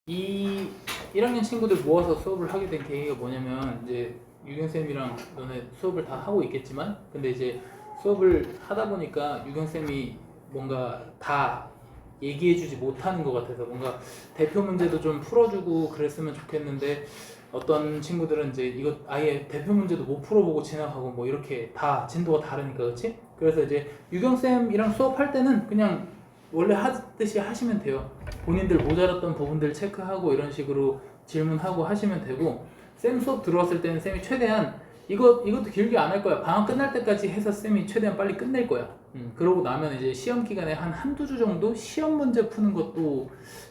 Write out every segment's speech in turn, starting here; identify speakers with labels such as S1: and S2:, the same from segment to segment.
S1: 이 1학년 친구들 모아서 수업을 하게 된 계기가 뭐냐면 이제 유경쌤이랑 너네 수업을 다 하고 있겠지만 근데 이제 수업을 하다 보니까 유경쌤이 뭔가 다 얘기해주지 못하는 것 같아서 뭔가 대표 문제도 좀 풀어주고 그랬으면 좋겠는데 어떤 친구들은 이제 이거 아예 대표 문제도 못 풀어보고 지나가고 뭐 이렇게 다 진도가 다르니까 그렇지? 그래서 이제 유경쌤이랑 수업할 때는 그냥 원래 하듯이 하시면 돼요. 본인들 모자랐던 부분들 체크하고 이런 식으로 질문하고 하시면 되고 쌤 수업 들어왔을 때는 쌤이 최대한 이것도 길게 안 할 거야. 방학 끝날 때까지 해서 쌤이 최대한 빨리 끝낼 거야. 그러고 나면 이제 시험 기간에 한 한두 주 정도 시험 문제 푸는 것도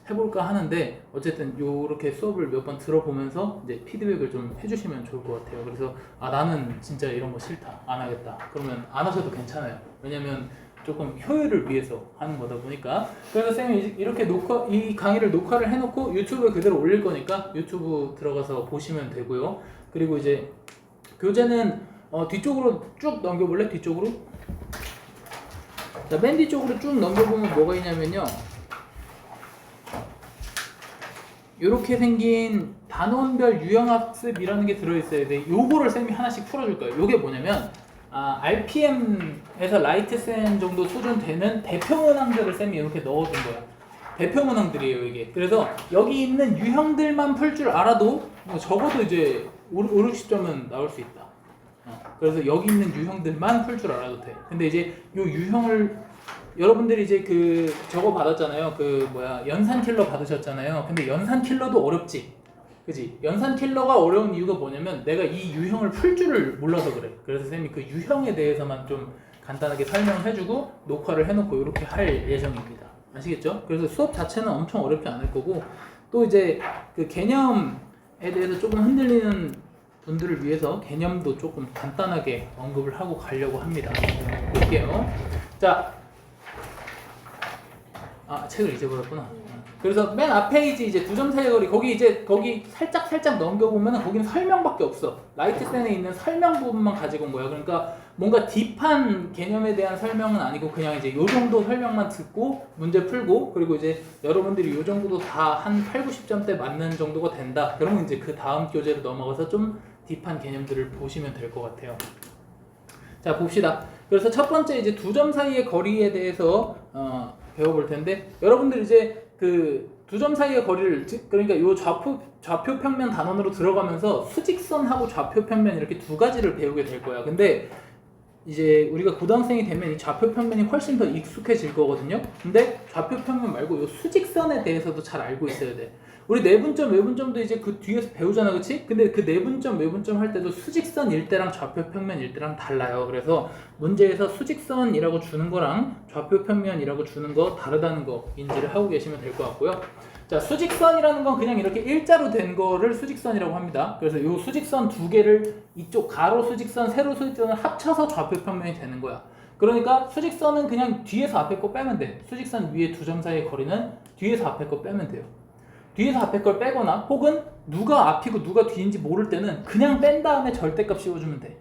S1: 해볼까 하는데 어쨌든 요렇게 수업을 몇 번 들어보면서 이제 피드백을 좀 해주시면 좋을 것 같아요. 그래서 나는 진짜 이런 거 싫다. 안 하겠다. 그러면 안 하셔도 괜찮아요. 왜냐면 조금 효율을 위해서 하는 거다 보니까. 그래서 쌤이 이렇게 이 강의를 녹화를 해놓고 유튜브에 그대로 올릴 거니까 유튜브 들어가서 보시면 되고요. 그리고 이제 교재는 뒤쪽으로 쭉 넘겨볼래? 뒤쪽으로? 자, 맨 뒤쪽으로 쭉 넘겨보면 뭐가 있냐면요. 이렇게 생긴 단원별 유형학습이라는 게 들어있어야 돼. 요거를 쌤이 하나씩 풀어줄 거예요. 요게 뭐냐면 RPM에서 라이트센 정도 수준 되는 대표 문항들을 쌤이 이렇게 넣어둔 거야. 대표 문항들이에요 이게. 그래서 여기 있는 유형들만 풀 줄 알아도 뭐 적어도 이제 5, 60점은 나올 수 있다. 그래서 여기 있는 유형들만 풀 줄 알아도 돼. 근데 이제 요 유형을 여러분들이 이제 저거 받았잖아요. 연산 킬러 받으셨잖아요. 근데 연산 킬러도 어렵지. 그지? 연산 킬러가 어려운 이유가 뭐냐면 내가 이 유형을 풀 줄을 몰라서 그래. 그래서 쌤이 그 유형에 대해서만 좀 간단하게 설명해주고 녹화를 해놓고 이렇게 할 예정입니다. 아시겠죠? 그래서 수업 자체는 엄청 어렵지 않을 거고 또 이제 그 개념에 대해서 조금 흔들리는 분들을 위해서 개념도 조금 간단하게 언급을 하고 가려고 합니다. 볼게요. 자, 책을 잊어버렸구나. 그래서 맨 앞에 이제 2점 사이의 거리 거기 살짝 넘겨보면 거기는 설명밖에 없어. 라이트센에 있는 설명 부분만 가지고 온 거야. 그러니까 뭔가 딥한 개념에 대한 설명은 아니고 그냥 이제 요 정도 설명만 듣고 문제 풀고 그리고 이제 여러분들이 요 정도도 다 한 8, 90점대 맞는 정도가 된다. 그러면 이제 그 다음 교재로 넘어가서 좀 딥한 개념들을 보시면 될 것 같아요. 자, 봅시다. 그래서 첫 번째 이제 2점 사이의 거리에 대해서 배워볼 텐데 여러분들 이제 그 2점 사이의 거리를 그러니까 요 좌표 평면 단원으로 들어가면서 수직선하고 좌표 평면 이렇게 두 가지를 배우게 될 거야. 근데 이제 우리가 고등학생이 되면 이 좌표 평면이 훨씬 더 익숙해질 거거든요. 근데 좌표 평면 말고 요 수직선에 대해서도 잘 알고 있어야 돼. 우리 내분점, 외분점도 이제 그 뒤에서 배우잖아, 그치? 근데 그 내분점, 외분점 할 때도 수직선일 때랑 좌표 평면일 때랑 달라요. 그래서 문제에서 수직선이라고 주는 거랑 좌표 평면이라고 주는 거 다르다는 거 인지를 하고 계시면 될 것 같고요. 자, 수직선이라는 건 그냥 이렇게 일자로 된 거를 수직선이라고 합니다. 그래서 이 수직선 두 개를 이쪽 가로 수직선, 세로 수직선을 합쳐서 좌표 평면이 되는 거야. 그러니까 수직선은 그냥 뒤에서 앞에 거 빼면 돼. 수직선 위에 2점 사이의 거리는 뒤에서 앞에 거 빼면 돼요. 뒤에서 앞에 걸 빼거나 혹은 누가 앞이고 누가 뒤인지 모를 때는 그냥 뺀 다음에 절대값 씌워주면 돼.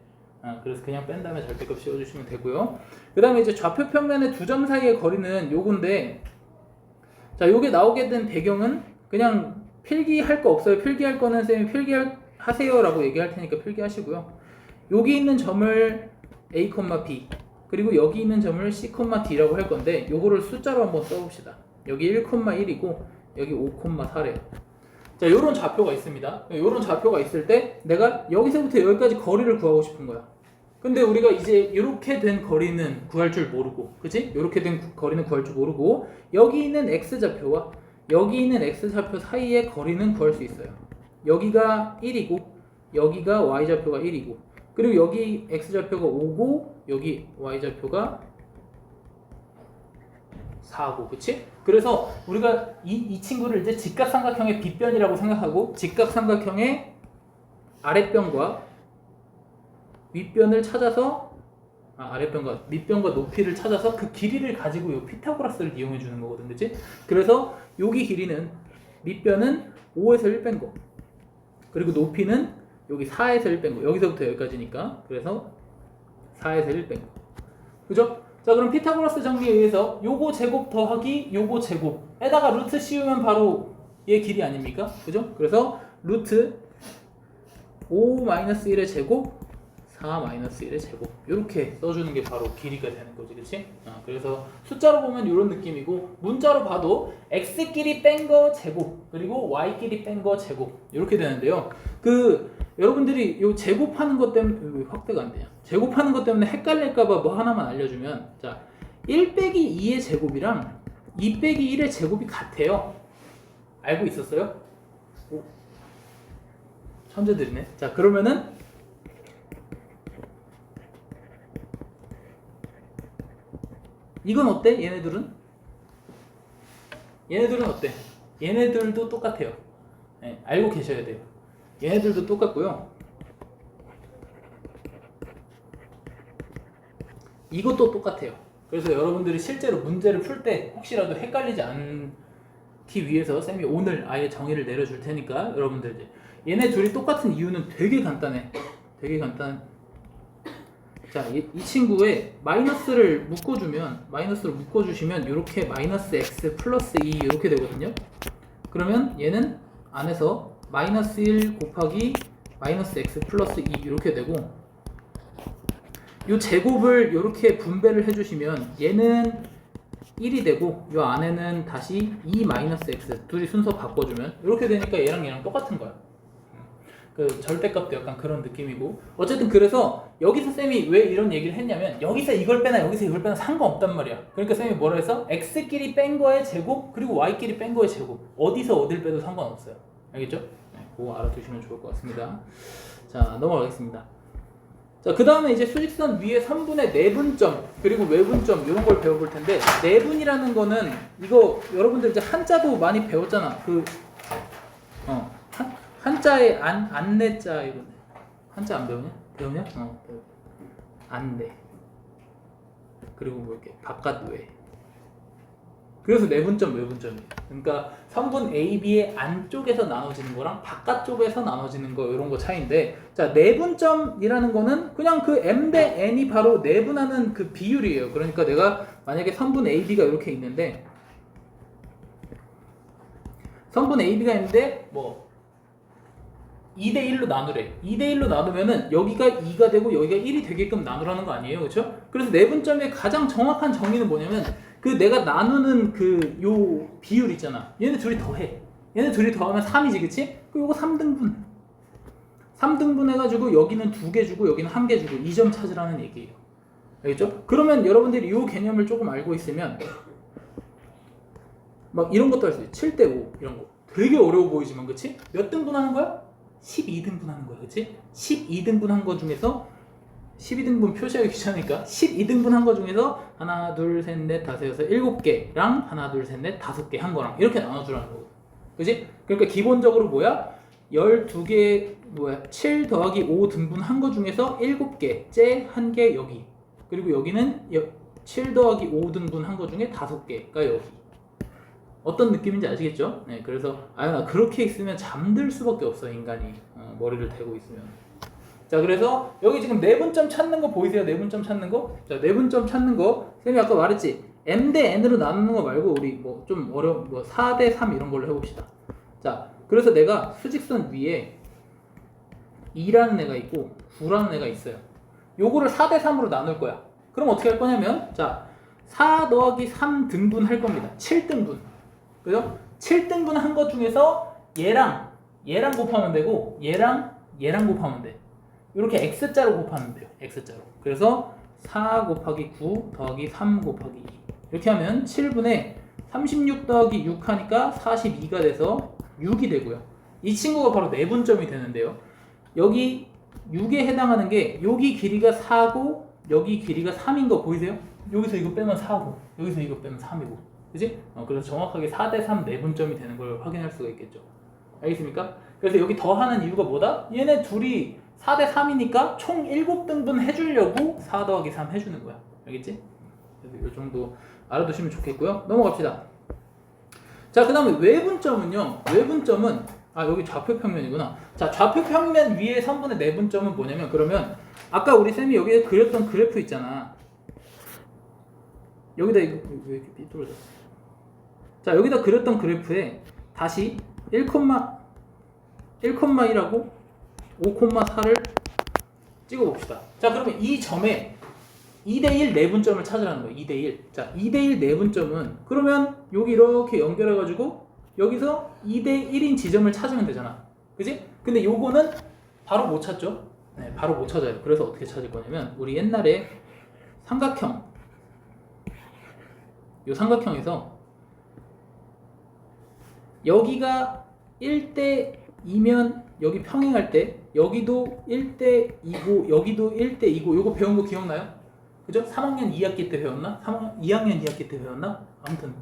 S1: 그래서 그냥 뺀 다음에 절대값 씌워주시면 되고요. 그 다음에 이제 좌표 평면의 2점 사이의 거리는 요건데 자, 요게 나오게 된 배경은 그냥 필기할 거 없어요. 필기할 거는 쌤이 필기하세요 라고 얘기할 테니까 필기하시고요. 여기 있는 점을 A, B 그리고 여기 있는 점을 C, D라고 할 건데 요거를 숫자로 한번 써봅시다. 여기 1,1이고 여기 5,4래요. 자, 요런 좌표가 있습니다. 요런 좌표가 있을 때 내가 여기서부터 여기까지 거리를 구하고 싶은 거야. 근데 우리가 이제 이렇게 된 거리는 구할 줄 모르고, 그치? 이렇게 된 거리는 구할 줄 모르고 여기 있는 x좌표와 여기 있는 x좌표 사이의 거리는 구할 수 있어요. 여기가 1이고 여기가 y좌표가 1이고 그리고 여기 x좌표가 5고 여기 y좌표가 4고, 그치? 그래서 우리가 이 친구를 이제 직각삼각형의 빗변이라고 생각하고 직각삼각형의 아랫변과 윗변을 찾아서 아랫변과 밑변과 높이를 찾아서 그 길이를 가지고 이 피타고라스를 이용해 주는 거거든, 그치? 그래서 여기 길이는 밑변은 5에서 1 뺀 거 그리고 높이는 여기 4에서 1 뺀 거 여기서부터 여기까지니까 그래서 4에서 1 뺀 거 그죠? 자, 그럼 피타고라스 정리에 의해서 요거 제곱 더하기 요거 제곱에다가 루트 씌우면 바로 얘 길이 아닙니까? 그죠? 그래서 루트 5-1의 제곱 4-1의 제곱 이렇게 써주는 게 바로 길이가 되는 거지, 그치? 그래서 숫자로 보면 이런 느낌이고 문자로 봐도 x끼리 뺀 거 제곱 그리고 y끼리 뺀 거 제곱 이렇게 되는데요. 여러분들이 요 제곱하는 것 때문에 왜 확대가 안 되냐? 제곱하는 것 때문에 헷갈릴까봐 뭐 하나만 알려주면, 자, 1 빼기 2의 제곱이랑 2 빼기 1의 제곱이 같아요. 알고 있었어요? 오, 천재들이네. 자, 그러면은 이건 어때? 얘네들은 어때? 얘네들도 똑같아요. 네, 알고 계셔야 돼요. 얘네들도 똑같고요. 이것도 똑같아요. 그래서 여러분들이 실제로 문제를 풀 때 혹시라도 헷갈리지 않기 위해서 쌤이 오늘 아예 정의를 내려줄 테니까 여러분들 이제 얘네 둘이 똑같은 이유는 되게 간단해. 되게 간단. 자, 이 친구에 마이너스를 묶어주시면 이렇게 마이너스 x 플러스 2 이렇게 되거든요. 그러면 얘는 안에서 마이너스 1 곱하기 마이너스 x 플러스 2 이렇게 되고, 이 제곱을 이렇게 분배를 해주시면 얘는 1이 되고 이 안에는 다시 2 마이너스 x 둘이 순서 바꿔주면 이렇게 되니까 얘랑 똑같은 거야. 그 절대값도 약간 그런 느낌이고, 어쨌든 그래서 여기서 쌤이 왜 이런 얘기를 했냐면 여기서 이걸 빼나 여기서 이걸 빼나 상관없단 말이야. 그러니까 쌤이 뭐라 했어? x끼리 뺀 거의 제곱 그리고 y끼리 뺀 거의 제곱 어디서 어딜 빼도 상관없어요. 알겠죠? 네, 그거 알아두시면 좋을 것 같습니다. 자, 넘어가겠습니다. 자, 그 다음에 이제 수직선 위에 3분의 내분점 그리고 외분점 이런 걸 배워볼 텐데, 내분이라는 거는 이거 여러분들 이제 한자도 많이 배웠잖아. 한자에 안내자 이거 한자 안 배우냐? 배우냐? 안내 그리고 뭐 이렇게 바깥 외. 그래서 내분점 외분점이에요. 그러니까 선분 AB의 안쪽에서 나눠지는 거랑 바깥쪽에서 나눠지는 거 이런 거 차이인데, 자, 내분점이라는 거는 그냥 그 m 대 n이 바로 내분하는 그 비율이에요. 그러니까 내가 만약에 선분 AB가 이렇게 있는데, 선분 AB가 있는데 뭐 2대 1로 나누래. 2대 1로 나누면은 여기가 2가 되고 여기가 1이 되게끔 나누라는 거 아니에요, 그렇죠? 그래서 내분점의 가장 정확한 정의는 뭐냐면 그 내가 나누는 그 요 비율 있잖아. 얘네 둘이 더해. 얘네 둘이 더하면 3이지, 그치? 그 요거 3등분. 3등분 해가지고 여기는 2개 주고 여기는 1개 주고 2점 찾으라는 얘기예요. 알겠죠? 그러면 여러분들이 요 개념을 조금 알고 있으면 막 이런 것도 할 수 있어요. 7대 5 이런 거. 되게 어려워 보이지만, 그치? 몇 등분 하는 거야? 12등분 하는 거야, 그치? 12등분 한 거 중에서 12등분 표시하기 귀찮으니까 12등분 한 거 중에서 하나, 둘, 셋, 넷, 다섯, 여섯, 7개랑 하나, 둘, 셋, 넷, 5개 한 거랑 이렇게 나눠주라는 거고, 그치? 그러니까 기본적으로 뭐야? 12개, 7 더하기 5 등분 한 거 중에서 7개, 째 1개 여기, 그리고 여기는 7 더하기 5 등분 한 거 중에 5개가 여기. 어떤 느낌인지 아시겠죠? 네, 그래서 그렇게 있으면 잠들 수밖에 없어, 인간이. 머리를 대고 있으면. 자, 그래서 여기 지금 내분점 찾는 거 보이세요? 내분점 찾는 거? 자, 내분점 찾는 거 쌤이 아까 말했지, m 대 n으로 나누는 거 말고 우리 뭐 좀 어려운 4 대 3 이런 걸로 해봅시다. 자, 그래서 내가 수직선 위에 2라는 애가 있고 9라는 애가 있어요. 요거를 4 대 3으로 나눌 거야. 그럼 어떻게 할 거냐면, 자, 4 더하기 3 등분 할 겁니다. 7등분. 그죠? 7등분 한 것 중에서 얘랑 곱하면 되고 얘랑 곱하면 돼. 이렇게 x자로 곱하면 돼요. x자로. 그래서 4 곱하기 9 더하기 3 곱하기 2 이렇게 하면 7분의 36 더하기 6 하니까 42가 돼서 6이 되고요. 이 친구가 바로 내분점이 되는데요. 여기 6에 해당하는 게 여기 길이가 4고 여기 길이가 3인 거 보이세요? 여기서 이거 빼면 4고 여기서 이거 빼면 3이고, 그치? 그래서 정확하게 4 대 3 내분점이 되는 걸 확인할 수가 있겠죠. 알겠습니까? 그래서 여기 더하는 이유가 뭐다? 얘네 둘이 4 대 3이니까 총 7등분 해주려고 4 더하기 3 해주는 거야. 알겠지? 그래서 이 정도 알아두시면 좋겠고요. 넘어갑시다. 자, 그 다음에 외분점은요. 외분점은 여기 좌표평면이구나. 자, 좌표평면 위에 선분의 내분점은 뭐냐면, 그러면 아까 우리 쌤이 여기에 그렸던 그래프 있잖아. 여기다 이거 왜 이렇게 삐뚤어졌어? 자, 여기다 그렸던 그래프에 다시 1,1하고 5,4를 찍어봅시다. 자, 그러면 이 점에 2대1 내분점을 찾으라는 거예요. 2대1. 자, 2대1 내분점은 그러면 여기 이렇게 연결해가지고 여기서 2대1인 지점을 찾으면 되잖아. 그지? 근데 요거는 바로 못 찾죠? 네, 바로 못 찾아요. 그래서 어떻게 찾을 거냐면 우리 옛날에 삼각형, 요 삼각형에서 여기가 1대2면 여기 평행할 때 여기도 1대2고 여기도 1대2고 요거 배운 거 기억나요? 그죠? 3학년 2학기 때 배웠나? 2학년 2학기 때 배웠나? 아무튼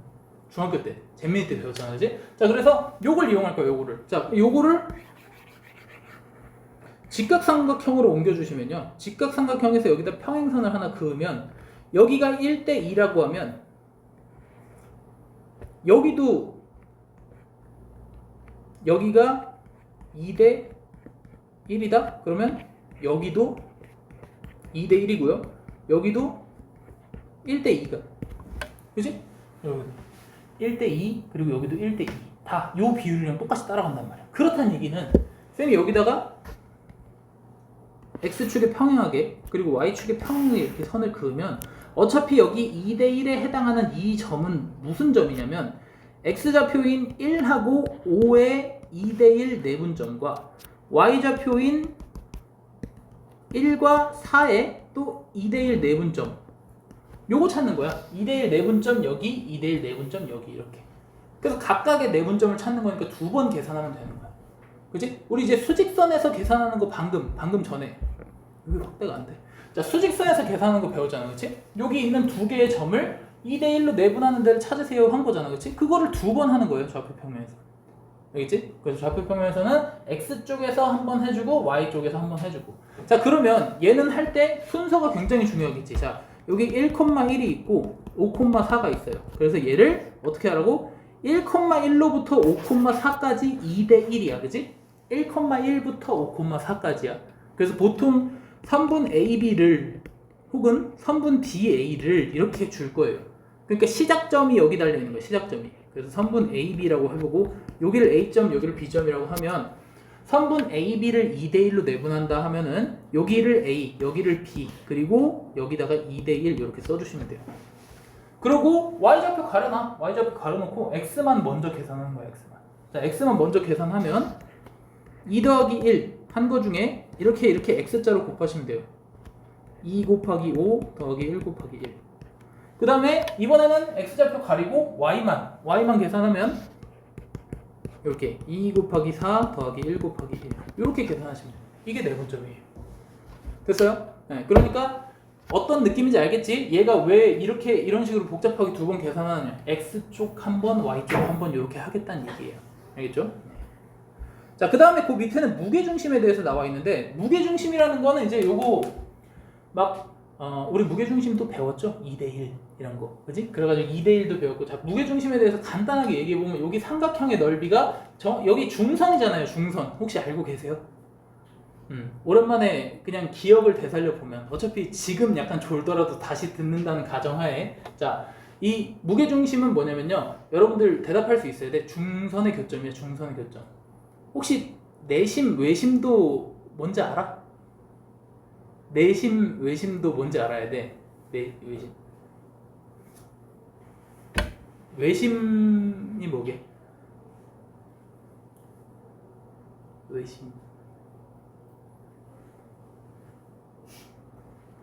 S1: 중학교 때 잼민이 때 배웠잖아, 그지? 자, 그래서 요걸 이용할 거예요. 요거를. 자, 요거를 직각삼각형으로 옮겨주시면요, 직각삼각형에서 여기다 평행선을 하나 그으면 여기가 1대2라고 하면 여기도 여기가 2대1이다? 그러면 여기도 2대1이고요 여기도 1대2가, 그치? 1대2 그리고 여기도 1대2 다 요 비율이랑 똑같이 따라간단 말이야. 그렇다는 얘기는 쌤이 여기다가 X축에 평행하게 그리고 Y축에 평행하게 이렇게 선을 그으면 어차피 여기 2대1에 해당하는 이 점은 무슨 점이냐면 X좌표인 1하고 5의 2대1 내분점과 Y좌표인 1과 4의 또 2대1 내분점, 요거 찾는 거야. 2대1 내분점 여기, 2대1 내분점 여기, 이렇게. 그래서 각각의 내분점을 찾는 거니까 두 번 계산하면 되는 거야. 그치? 우리 이제 수직선에서 계산하는 거 방금 전에 이게 확대가 안 돼. 자, 수직선에서 계산하는 거 배웠잖아, 그치? 여기 있는 두 개의 점을 2대1로 내분하는 데를 찾으세요 한 거잖아, 그치? 그거를 두 번 하는 거예요, 좌표평면에서. 알겠지? 그래서 좌표평면에서는 X쪽에서 한 번 해주고 Y쪽에서 한 번 해주고. 자, 그러면 얘는 할 때 순서가 굉장히 중요하겠지. 자, 여기 1,1이 있고 5,4가 있어요. 그래서 얘를 어떻게 하라고? 1,1로부터 5,4까지 2대1이야, 그치? 1,1부터 5,4까지야. 그래서 보통 선분 AB를 혹은 선분 DA를 이렇게 줄 거예요. 그러니까 시작점이 여기 달려있는 거예요, 시작점이. 그래서 선분 AB라고 해보고 여기를 A점, 여기를 B점이라고 하면 선분 AB를 2대1로 내분한다 하면은 여기를 A, 여기를 B, 그리고 여기다가 2대1 이렇게 써주시면 돼요. 그리고 Y좌표 가려놔. Y좌표 가려놓고 X만 먼저 계산하는 거야, X만. 자, X만 먼저 계산하면 2 더하기 1 한 거 중에 이렇게 X자로 곱하시면 돼요. 2 곱하기 5 더하기 1 곱하기 1. 그 다음에 이번에는 X좌표 가리고 Y만 계산하면 이렇게 2 곱하기 4 더하기 1 곱하기 1 이렇게 계산하시면 돼요. 이게 내분점이에요. 됐어요? 네, 그러니까 어떤 느낌인지 알겠지? 얘가 왜 이런 식으로 복잡하게 두 번 계산하느냐. X쪽 한 번, Y쪽 한 번 이렇게 하겠다는 얘기예요. 알겠죠? 네. 자, 그 다음에 그 밑에는 무게중심에 대해서 나와 있는데, 무게중심이라는 거는 이제 요거 막 우리 무게중심도 배웠죠? 2대1 이런 거, 그지? 그래가지고 2대1도 배웠고. 자, 무게중심에 대해서 간단하게 얘기해보면 여기 삼각형의 넓이가 여기 중선이잖아요. 중선 혹시 알고 계세요? 오랜만에 그냥 기억을 되살려보면 어차피 지금 약간 졸더라도 다시 듣는다는 가정하에, 자, 이 무게중심은 뭐냐면요, 여러분들 대답할 수 있어야 돼. 중선의 교점이야. 중선의 교점. 혹시 내심 외심도 뭔지 알아? 내심 외심도 뭔지 알아야 돼. 외심이 뭐게? 외심.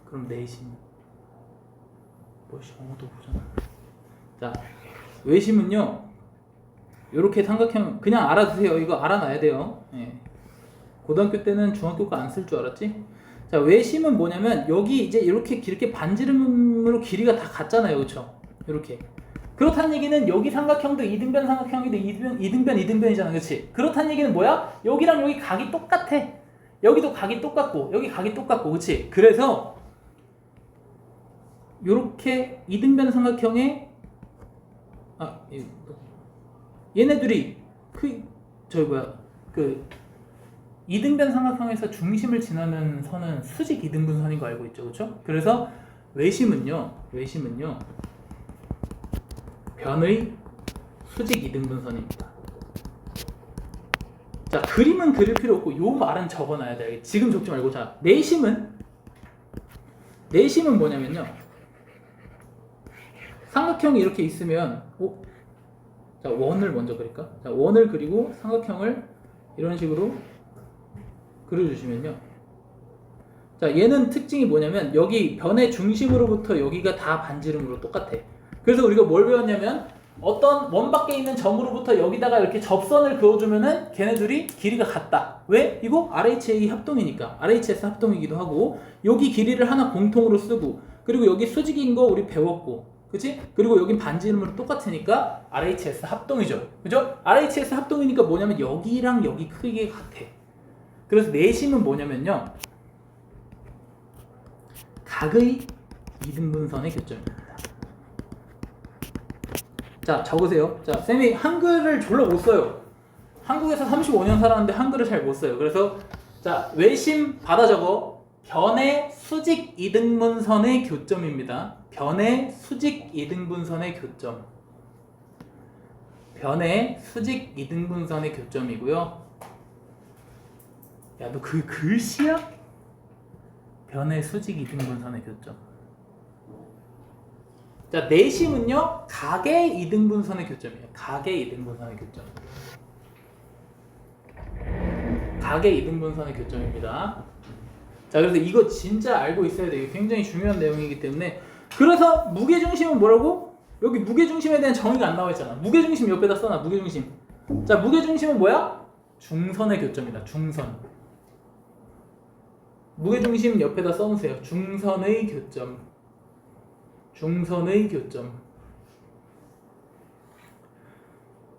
S1: 그럼 내심. 뭐시 영어도 보잖아. 자, 외심은요, 요렇게 삼각형 그냥 알아두세요. 이거 알아놔야 돼요. 예. 고등학교 때는 중학교가 안 쓸 줄 알았지? 자, 외심은 뭐냐면 여기 이제 이렇게 길게 반지름으로 길이가 다 같잖아요, 그렇죠? 이렇게. 그렇다는 얘기는 여기 삼각형도 이등변 삼각형이도 이등변이잖아, 그렇지? 그렇다는 얘기는 뭐야? 여기랑 여기 각이 똑같아. 여기도 각이 똑같고 여기 각이 똑같고, 그렇지? 그래서 요렇게 이등변 삼각형에 얘네들이 이등변 삼각형에서 중심을 지나는 선은 수직 이등분선인 거 알고 있죠, 그렇죠? 그래서 외심은요 변의 수직 이등분선입니다. 자, 그림은 그릴 필요 없고 요 말은 적어놔야 돼. 지금 적지 말고. 자, 내심은 뭐냐면요. 삼각형이 이렇게 있으면 자, 원을 먼저 그릴까? 자, 원을 그리고 삼각형을 이런 식으로 그려주시면요. 자, 얘는 특징이 뭐냐면 여기 변의 중심으로부터 여기가 다 반지름으로 똑같아. 그래서 우리가 뭘 배웠냐면 어떤 원 밖에 있는 점으로부터 여기다가 이렇게 접선을 그어주면은 걔네들이 길이가 같다. 왜? 이거 RHA 합동이니까. RHS 합동이기도 하고 여기 길이를 하나 공통으로 쓰고 그리고 여기 수직인 거 우리 배웠고 그치? 그리고 여긴 반지름으로 똑같으니까 RHS 합동이죠. 그죠? RHS 합동이니까 뭐냐면 여기랑 여기 크기가 같아. 그래서 내심은 뭐냐면요. 각의 이등분선의 교점입니다. 자, 적으세요. 자, 쌤이 한글을 졸라 못 써요. 한국에서 35년 살았는데 한글을 잘 못 써요. 그래서 자, 외심 받아 적어. 변의 수직 이등분선의 교점입니다. 변의 수직 이등분선의 교점. 변의 수직 이등분선의 교점이고요. 야, 너 그 글씨야? 변의 수직 이등분선의 교점. 자, 내심은요. 각의 이등분선의 교점이에요. 각의 이등분선의 교점. 각의 이등분선의 교점입니다. 자, 그래서 이거 진짜 알고 있어야 돼요. 굉장히 중요한 내용이기 때문에. 그래서 무게중심은 뭐라고? 여기 무게중심에 대한 정의가 안 나와 있잖아. 무게중심 옆에다 써놔. 무게중심. 자, 무게중심은 뭐야? 중선의 교점이다. 중선. 무게중심 옆에다 써놓으세요. 중선의 교점. 중선의 교점.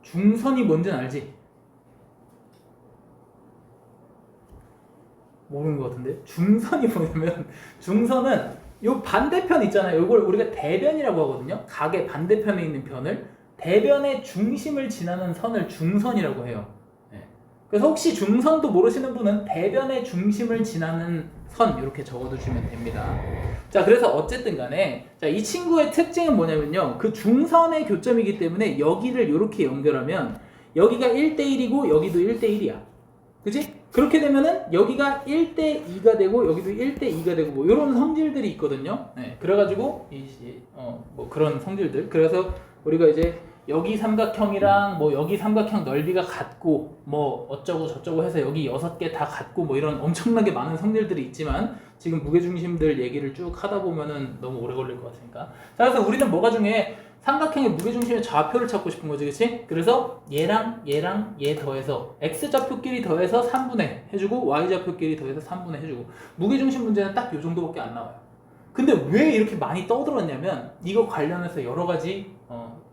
S1: 중선이 뭔지는 알지? 모르는 것 같은데? 중선이 뭐냐면 중선은 요 반대편 있잖아요. 이걸 우리가 대변이라고 하거든요. 각의 반대편에 있는 변을 대변의 중심을 지나는 선을 중선이라고 해요. 네. 그래서 혹시 중선도 모르시는 분은 대변의 중심을 지나는 선 이렇게 적어두시면 됩니다. 자, 그래서 어쨌든 간에 자, 이 친구의 특징은 뭐냐면요. 그 중선의 교점이기 때문에 여기를 이렇게 연결하면 여기가 1대1이고 여기도 1대1이야. 그치? 그렇게 되면은 여기가 1대2가 되고 여기도 1대2가 되고 뭐 이런 성질들이 있거든요. 네, 그래가지고 뭐 그런 성질들. 그래서 우리가 이제 여기 삼각형이랑 뭐 여기 삼각형 넓이가 같고 뭐 어쩌고 저쩌고 해서 여기 6개 다 같고 뭐 이런 엄청나게 많은 성질들이 있지만 지금 무게중심들 얘기를 쭉 하다 보면은 너무 오래 걸릴 것 같으니까. 자, 그래서 우리는 뭐가 중요해? 삼각형의 무게중심의 좌표를 찾고 싶은 거지, 그치? 그래서 얘랑 얘 더해서 x좌표끼리 더해서 3분의 해주고 y좌표끼리 더해서 3분의 해주고 무게중심 문제는 딱 요 정도밖에 안 나와요. 근데 왜 이렇게 많이 떠들었냐면 이거 관련해서 여러 가지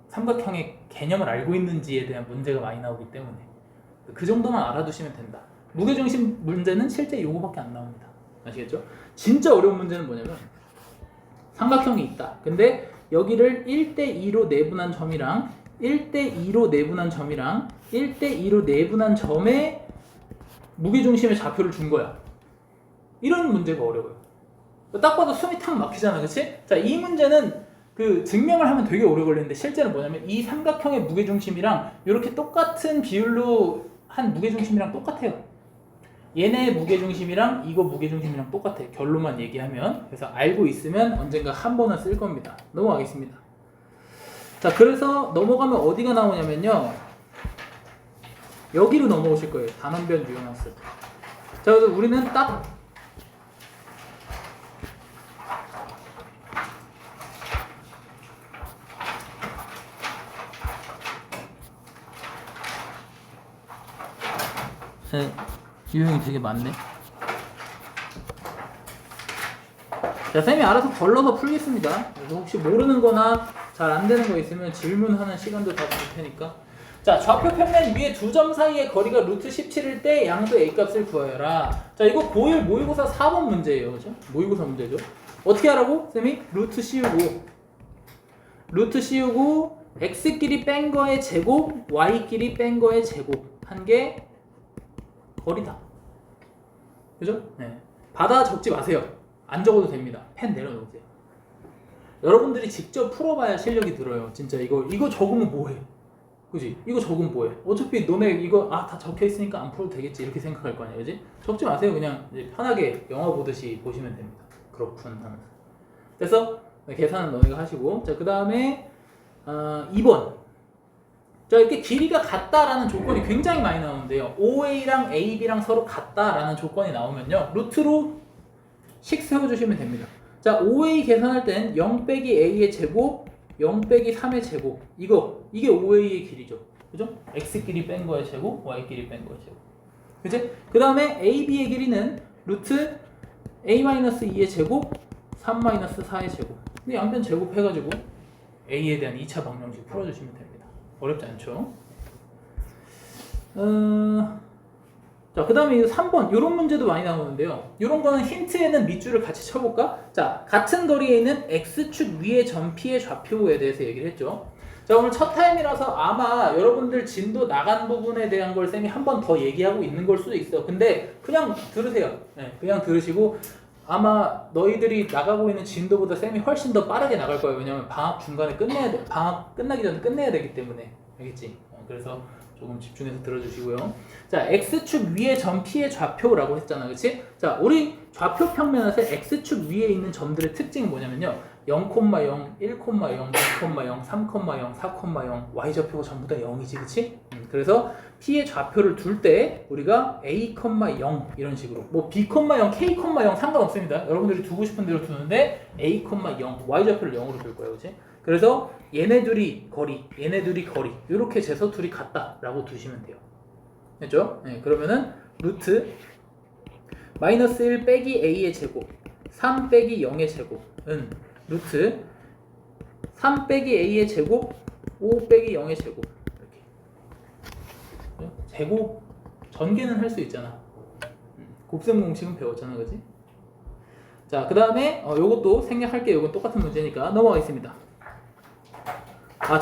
S1: 삼각형의 개념을 알고 있는지에 대한 문제가 많이 나오기 때문에 그 정도만 알아두시면 된다. 무게중심 문제는 실제 요거밖에 안 나옵니다. 아시겠죠? 진짜 어려운 문제는 뭐냐면 삼각형이 있다. 근데 여기를 1대2로 내분한 점이랑 1대2로 내분한 점이랑 1대2로 내분한 점에 무게중심의 좌표를 준 거야. 이런 문제가 어려워요. 딱 봐도 숨이 탁 막히잖아, 그치? 자, 이 문제는 그 증명을 하면 되게 오래 걸리는데 실제는 뭐냐면 이 삼각형의 무게중심이랑 이렇게 똑같은 비율로 한 무게중심이랑 똑같아요. 얘네 무게중심이랑 이거 무게중심이랑 똑같아. 결론만 얘기하면. 그래서 알고 있으면 언젠가 한 번은 쓸 겁니다. 넘어가겠습니다. 자, 그래서 넘어가면 어디가 나오냐면요. 여기로 넘어오실 거예요. 단원변 유형학습. 자, 그래서 우리는 딱 유형이 되게 많네. 자, 쌤이 알아서 걸러서 풀겠습니다. 그래서 혹시 모르는 거나 잘 안 되는 거 있으면 질문하는 시간도 다 줄 테니까. 자, 좌표 평면 위에 두 점 사이의 거리가 루트 17일 때 양도 A 값을 구하여라. 자, 이거 고1 모의고사 4번 문제예요. 그죠? 모의고사 문제죠. 어떻게 하라고? 쌤이 루트 씌우고 x끼리 뺀 거의 제곱, y끼리 뺀 거의 제곱 한 게 거리다. 그죠? 네. 받아 적지 마세요. 안 적어도 됩니다. 펜 내려놓으세요. 여러분들이 직접 풀어봐야 실력이 들어요. 진짜 이거 적으면 뭐해? 그지? 이거 적으면 뭐해? 어차피 너네 이거 다 적혀 있으니까 안 풀어도 되겠지 이렇게 생각할 거 아니야, 그지? 적지 마세요. 그냥 이제 편하게 영화 보듯이 보시면 됩니다. 그렇군 하면서. 그래서 계산은 너네가 하시고, 자, 그 다음에 2번. 자, 이렇게 길이가 같다라는 조건이 굉장히 많이 나오는데요. OA랑 AB랑 서로 같다라는 조건이 나오면요, 루트로 식 세워주시면 됩니다. 자, OA 계산할 땐 0 빼기 A의 제곱, 0 빼기 3의 제곱, 이게 OA의 길이죠. 그죠? X 길이 뺀 거의 제곱, Y 길이 뺀 거의 제곱. 그지? 그 다음에 AB의 길이는 루트 A-2의 제곱, 3-4의 제곱. 근데 양변 제곱해가지고 A에 대한 2차 방정식 풀어주시면 됩니다. 어렵지 않죠? 자, 그 다음에 3번 이런 문제도 많이 나오는데요. 이런 거는 힌트에는 밑줄을 같이 쳐볼까? 자, 같은 거리에 있는 X축 위의 점 P의 좌표에 대해서 얘기를 했죠. 자, 오늘 첫 타임이라서 아마 여러분들 진도 나간 부분에 대한 걸 쌤이 한 번 더 얘기하고 있는 걸 수도 있어요. 근데 그냥 들으세요. 네, 그냥 들으시고 아마 너희들이 나가고 있는 진도보다 쌤이 훨씬 더 빠르게 나갈 거예요. 왜냐면 방학 중간에 끝내야 돼. 방학 끝나기 전에 끝내야 되기 때문에. 알겠지? 그래서 조금 집중해서 들어주시고요. 자, X축 위에 점 P의 좌표라고 했잖아. 그치? 자, 우리 좌표 평면에서 X축 위에 있는 점들의 특징이 뭐냐면요. 0,0, 1,0, 2,0, 3,0, 4,0, Y좌표가 전부 다 0이지. 그치? 그래서 P의 좌표를 둘 때 우리가 A, 0 이런 식으로 뭐 B, 0, K, 0 상관없습니다. 여러분들이 두고 싶은 대로 두는데 A, 0 Y좌표를 0으로 둘 거예요. 그치? 그래서 얘네 둘이 거리 이렇게 재서 둘이 같다라고 두시면 돼요. 됐죠? 네, 그러면은 루트 마이너스 1 빼기 A의 제곱 3 빼기 0의 제곱은 루트 3 빼기 A의 제곱 5 빼기 0의 제곱 이렇게 제곱 전개는 할 수 있잖아. 곱셈 공식은 배웠잖아, 그지? 자, 그 다음에 요것도 생략할게요. 요건 똑같은 문제니까 넘어가겠습니다.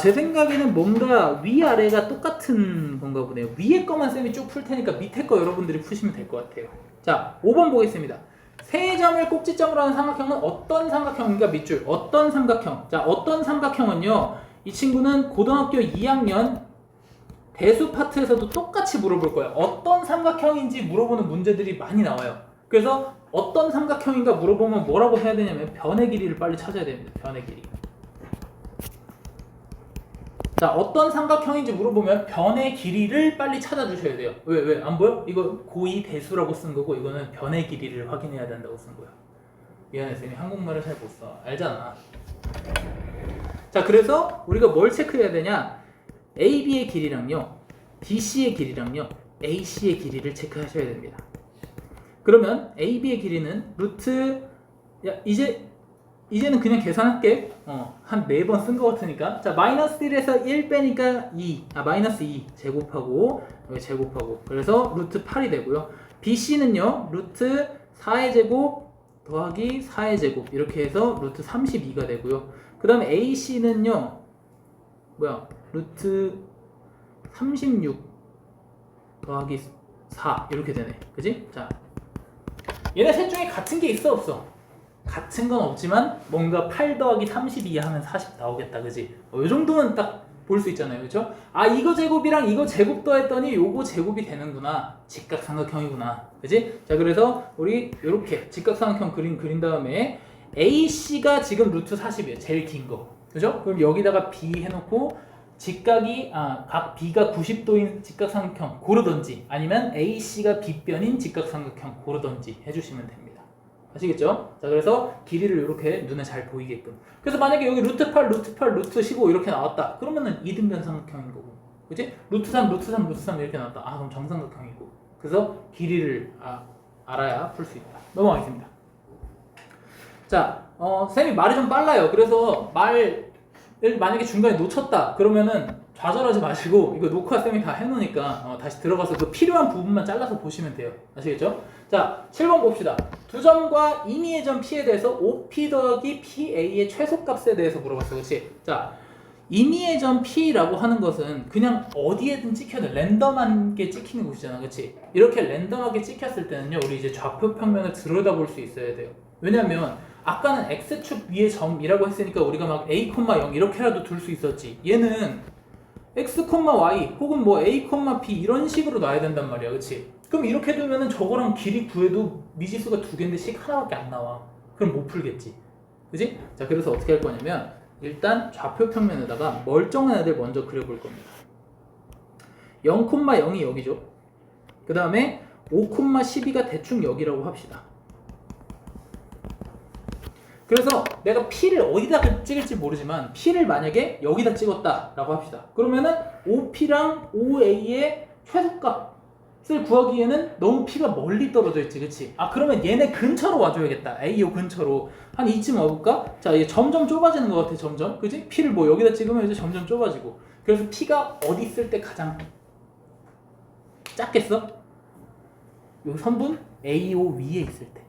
S1: 제 생각에는 뭔가 위아래가 똑같은 건가 보네요. 위에 거만 쌤이 쭉 풀 테니까 밑에 거 여러분들이 푸시면 될 것 같아요. 자, 5번 보겠습니다. 세 점을 꼭지점으로 하는 삼각형은 어떤 삼각형인가? 밑줄. 어떤 삼각형? 자, 어떤 삼각형은요. 이 친구는 고등학교 2학년 대수 파트에서도 똑같이 물어볼 거예요. 어떤 삼각형인지 물어보는 문제들이 많이 나와요. 그래서 어떤 삼각형인가 물어보면 뭐라고 해야 되냐면 변의 길이를 빨리 찾아야 됩니다. 변의 길이. 자, 어떤 삼각형인지 물어보면 변의 길이를 빨리 찾아주셔야 돼요. 왜? 안 보여? 이거 고2 대수라고 쓴 거고 이거는 변의 길이를 확인해야 된다고 쓴 거야. 미안해, 쌤이 한국말을 잘 못 써. 알잖아. 자, 그래서 우리가 뭘 체크해야 되냐? AB의 길이랑요, BC의 길이랑요, AC의 길이를 체크하셔야 됩니다. 그러면 AB의 길이는 루트, 이제는 그냥 계산할게. 한 4번 쓴 것 같으니까. 자, 마이너스 1에서 1 빼니까 2. 마이너스 2 제곱하고, 여기 제곱하고. 그래서 루트 8이 되고요. BC는요, 루트 4의 제곱 더하기 4의 제곱. 이렇게 해서 루트 32가 되고요. 그 다음에 AC는요, 루트 36 더하기 4. 이렇게 되네. 그지? 자, 얘네 셋 중에 같은 게 있어, 없어? 같은 건 없지만 뭔가 8 더하기 32 하면 40 나오겠다, 그지? 이 정도는 딱 볼 수 있잖아요, 그렇죠? 이거 제곱이랑 이거 제곱 더했더니 요거 제곱이 되는구나. 직각삼각형이구나, 그지? 자, 그래서 우리 이렇게 직각삼각형 그린 다음에 AC가 지금 루트 40이에요, 제일 긴 거, 그죠? 그럼 여기다가 B 해놓고 직각이 각 B가 90도인 직각삼각형 고르던지 아니면 AC가 B변인 직각삼각형 고르던지 해주시면 됩니다. 아시겠죠? 자, 그래서 길이를 이렇게 눈에 잘 보이게끔. 그래서 만약에 여기 루트 8, 루트 15 이렇게 나왔다. 그러면은 이등변 삼각형인 거고. 그치? 루트 3 이렇게 나왔다. 그럼 정삼각형이고. 그래서 길이를 알아야 풀 수 있다. 넘어가겠습니다. 자, 쌤이 말이 좀 빨라요. 그래서 말을 만약에 중간에 놓쳤다. 그러면은 좌절하지 마시고 이거 녹화 쌤이 다 해놓으니까 다시 들어가서 그 필요한 부분만 잘라서 보시면 돼요. 아시겠죠? 자, 7번 봅시다. 두 점과 임의의 점 P에 대해서 OP 더하기 PA의 최소값에 대해서 물어봤어. 그렇지? 자, 임의의 점 P라고 하는 것은 그냥 어디에든 찍혀도 랜덤하게 찍히는 곳이잖아. 그렇지? 이렇게 랜덤하게 찍혔을 때는요, 우리 이제 좌표 평면을 들여다볼 수 있어야 돼요. 왜냐면 아까는 X축 위의 점이라고 했으니까 우리가 막 A, 0 이렇게라도 둘 수 있었지. 얘는 x, y 혹은 뭐 a, b 이런 식으로 놔야 된단 말이야. 그치? 그럼 이렇게 두면은 저거랑 길이 구해도 미지수가 두 개인데 식 하나밖에 안 나와. 그럼 못 풀겠지. 그치? 자, 그래서 어떻게 할 거냐면 일단 좌표 평면에다가 멀쩡한 애들 먼저 그려볼 겁니다. 0,0이 여기죠. 그 다음에 5,12가 대충 여기라고 합시다. 그래서 내가 P를 어디다 찍을지 모르지만 P를 만약에 여기다 찍었다 라고 합시다. 그러면은 OP랑 OA의 최소값을 구하기에는 너무 P가 멀리 떨어져 있지, 그치? 아, 그러면 얘네 근처로 와줘야겠다. AO 근처로 한 이쯤 와볼까? 자, 이게 점점 좁아지는 것 같아. 점점, 그치? P를 뭐 여기다 찍으면 이제 점점 좁아지고. 그래서 P가 어디 있을 때 가장 작겠어? 요 선분 AO 위에 있을 때,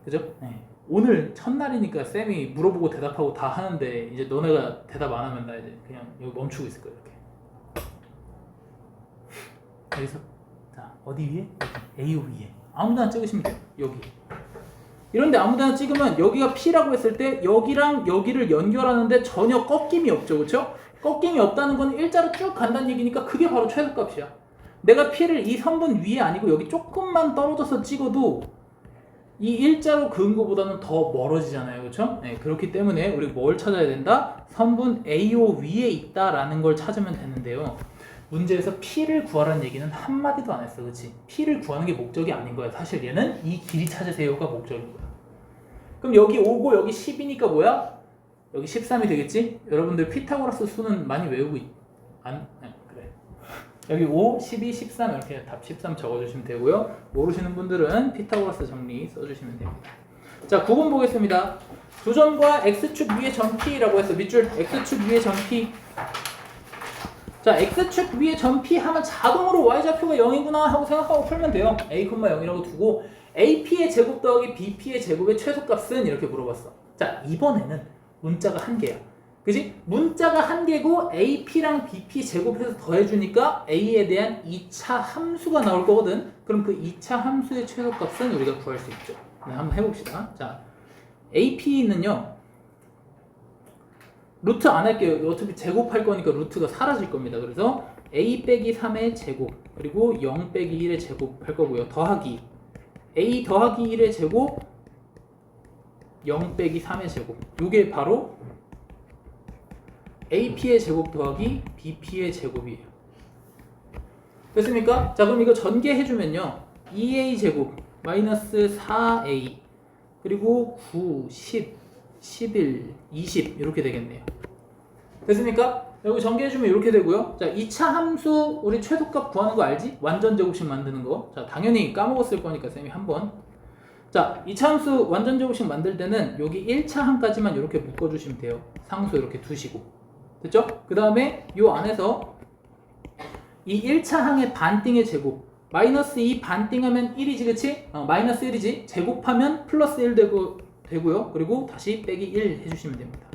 S1: 그죠? 네. 오늘 첫날이니까 쌤이 물어보고 대답하고 다 하는데 이제 너네가 대답 안 하면 나 이제 그냥 여기 멈추고 있을 거야. 이렇게. 여기서 자, 어디 위에? 여기 AO 위에 아무데나 찍으시면 돼요. 여기 이런데 아무데나 찍으면 여기가 P라고 했을 때 여기랑 여기를 연결하는데 전혀 꺾임이 없죠, 그렇죠? 꺾임이 없다는 건 일자로 쭉 간다는 얘기니까 그게 바로 최소값이야. 내가 P를 이 선분 위에 아니고 여기 조금만 떨어져서 찍어도 이 일자로 그은 것보다는 더 멀어지잖아요, 그렇죠? 네, 그렇기 때문에 우리 뭘 찾아야 된다? 선분 AO 위에 있다라는 걸 찾으면 되는데요. 문제에서 P를 구하라는 얘기는 한마디도 안 했어, 그렇지? P를 구하는 게 목적이 아닌 거야. 사실 얘는 이 길이 찾으세요가 목적인 거야. 그럼 여기 5고 여기 10이니까 뭐야? 여기 13이 되겠지? 여러분들 피타고라스 수는 많이 외우고 그래. 여기 5, 12, 13 이렇게 답 13 적어주시면 되고요. 모르시는 분들은 피타고라스 정리 써주시면 됩니다. 자, 9번 보겠습니다. 두 점과 x축 위의 점 P라고 해서 밑줄 x축 위의 점 P. 자, x축 위의 점 P 하면 자동으로 y좌표가 0이구나 하고 생각하고 풀면 돼요. a, 0이라고 두고 AP의 제곱 더하기 BP의 제곱의 최소값은 이렇게 물어봤어. 자, 이번에는 문자가 한 개야. 그지? 문자가 한 개고 AP랑 BP 제곱해서 더해주니까 A에 대한 2차 함수가 나올 거거든. 그럼 그 2차 함수의 최소값은 우리가 구할 수 있죠. 네, 한번 해봅시다. 자, AP는요 루트 안 할게요. 어차피 제곱할 거니까 루트가 사라질 겁니다. 그래서 A 빼기 3의 제곱 그리고 0 빼기 1의 제곱 할 거고요. 더하기 A 더하기 1의 제곱 0 빼기 3의 제곱. 이게 바로 AP의 제곱 더하기 BP의 제곱이에요. 됐습니까? 자, 그럼 이거 전개해주면요 2A 제곱 마이너스 4A 그리고 9, 10, 11, 20 이렇게 되겠네요. 됐습니까? 여기 전개해주면 이렇게 되고요. 자, 2차 함수 우리 최소값 구하는 거 알지? 완전 제곱식 만드는 거. 자, 당연히 까먹었을 거니까 쌤이 한번. 자, 2차 함수 완전 제곱식 만들 때는 여기 1차 함까지만 이렇게 묶어주시면 돼요. 상수 이렇게 두시고. 됐죠? 그 다음에 이 안에서 이 1차 항의 반띵의 제곱 마이너스 2 반띵하면 1이지, 그치? 마이너스 1이지. 제곱하면 플러스 1 되고요. 그리고 다시 빼기 1 해주시면 됩니다.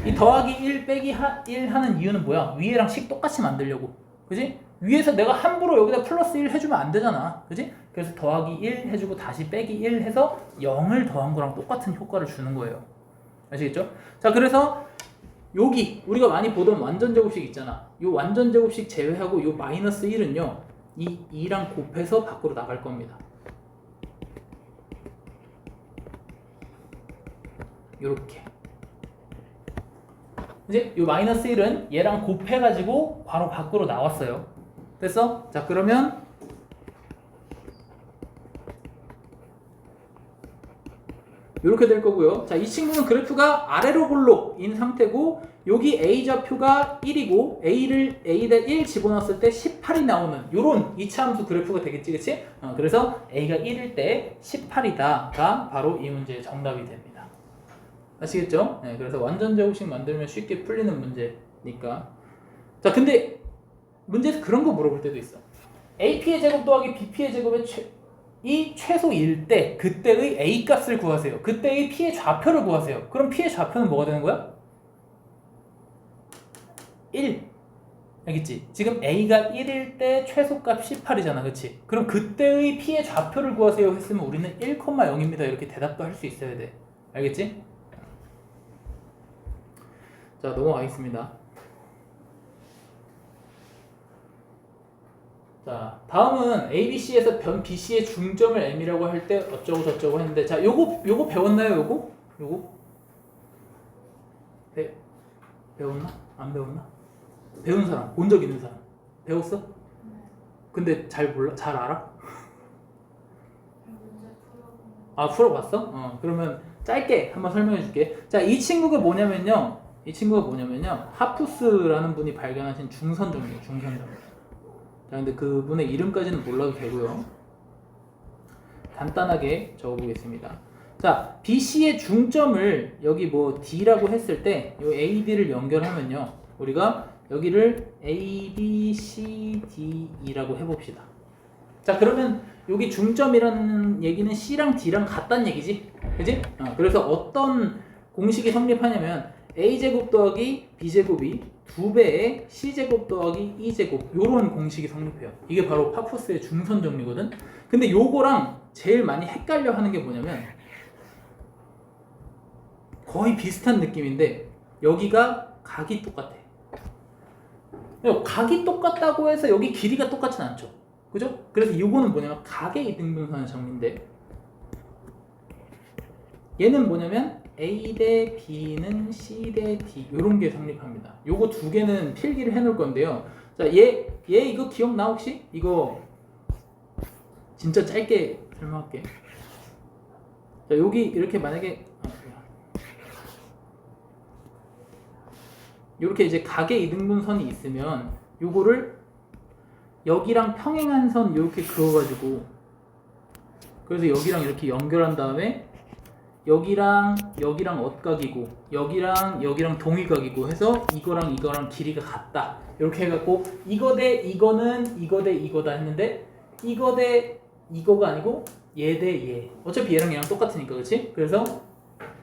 S1: 이 더하기 1 빼기 1 하는 이유는 뭐야? 위에랑 식 똑같이 만들려고. 그지? 위에서 내가 함부로 여기다 플러스 1 해주면 안 되잖아. 그지? 그래서 더하기 1 해주고 다시 빼기 1 해서 0을 더한 거랑 똑같은 효과를 주는 거예요. 아시겠죠? 자, 그래서 여기 우리가 많이 보던 완전 제곱식 있잖아. 이 완전 제곱식 제외하고 이 마이너스 1은요 이 2랑 곱해서 밖으로 나갈 겁니다. 요렇게. 이제 이 마이너스 1은 얘랑 곱해가지고 바로 밖으로 나왔어요. 됐어? 자, 그러면 이렇게 될 거고요. 자, 이 친구는 그래프가 아래로 볼록인 상태고 여기 A 좌표가 1이고 A에다 1 집어넣었을 때 18이 나오는 요런 2차 함수 그래프가 되겠지, 그치? 그래서 A가 1일 때 18이다가 바로 이 문제의 정답이 됩니다. 아시겠죠? 네, 그래서 완전 제곱식 만들면 쉽게 풀리는 문제니까. 자, 근데 문제에서 그런 거 물어볼 때도 있어. AP의 제곱 더하기 BP의 제곱의 이 최소일 때 그때의 A 값을 구하세요. 그때의 P의 좌표를 구하세요. 그럼 P의 좌표는 뭐가 되는 거야? 1. 알겠지? 지금 A가 1일 때 최소값 18이잖아. 그치? 그럼 그때의 P의 좌표를 구하세요 했으면 우리는 1,0입니다. 이렇게 대답도 할 수 있어야 돼. 알겠지? 자, 넘어가겠습니다. 자, 다음은 ABC에서 변 BC의 중점을 M이라고 할 때 어쩌고 저쩌고 했는데, 자, 요거 배웠나요? 요거 배웠나? 안 배웠나? 배운 사람, 본 적 있는 사람 배웠어? 근데 잘 몰라? 잘 알아? 아, 풀어봤어? 그러면 짧게 한번 설명해 줄게. 자, 이 친구가 뭐냐면요, 하푸스라는 분이 발견하신 중선정리예요. 자, 근데 그분의 이름까지는 몰라도 되고요. 간단하게 적어보겠습니다. 자, BC의 중점을 여기 뭐 D라고 했을 때 이 AD를 연결하면요, 우리가 여기를 A, B, C, D, E라고 해봅시다. 자, 그러면 여기 중점이라는 얘기는 C랑 D랑 같다는 얘기지, 그지? 그래서 어떤 공식이 성립하냐면 A제곱 더하기 B제곱이 2배의 C제곱 더하기 E제곱, 요런 공식이 성립해요. 이게 바로 파푸스의 중선 정리거든. 근데 요거랑 제일 많이 헷갈려 하는 게 뭐냐면 거의 비슷한 느낌인데 여기가 각이 똑같아. 각이 똑같다고 해서 여기 길이가 똑같진 않죠, 그죠? 그래서 이거는 뭐냐면 각의 이등분선의 정리인데, 얘는 뭐냐면 A 대 B는 C 대 D, 요런 게 성립합니다. 요거 두 개는 필기를 해놓을 건데요. 자, 얘 이거 기억나 혹시? 이거 진짜 짧게 설명할게. 자, 여기 이렇게 만약에 이렇게 이제 각의 이등분선이 있으면 요거를 여기랑 평행한 선 이렇게 그어가지고, 그래서 여기랑 이렇게 연결한 다음에 여기랑 엇각이고 여기랑 동일각이고 해서 이거랑 길이가 같다, 이렇게 해갖고 이거 대 이거는 이거 대 이거다 했는데, 이거 대 이거가 아니고 얘 대 얘, 어차피 얘랑 얘랑 똑같으니까, 그렇지? 그래서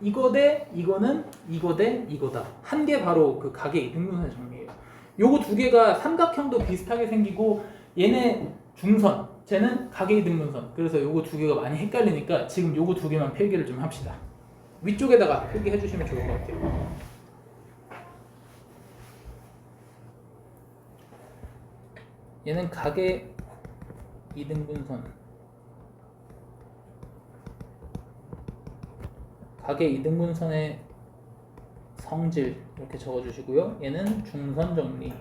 S1: 이거 대 이거는 이거 대 이거다 한 게 바로 그 각의 이등분선의 정리예요. 요거 두 개가 삼각형도 비슷하게 생기고 얘네 중선, 쟤는 각의 이등분선. 그래서 요거 두 개가 많이 헷갈리니까 지금 요거 두 개만 필기를 좀 합시다. 위쪽에다가 필기해 주시면 좋을 것 같아요. 얘는 각의 이등분선, 각의 이등분선의 성질 이렇게 적어주시고요. 얘는 중선 정리.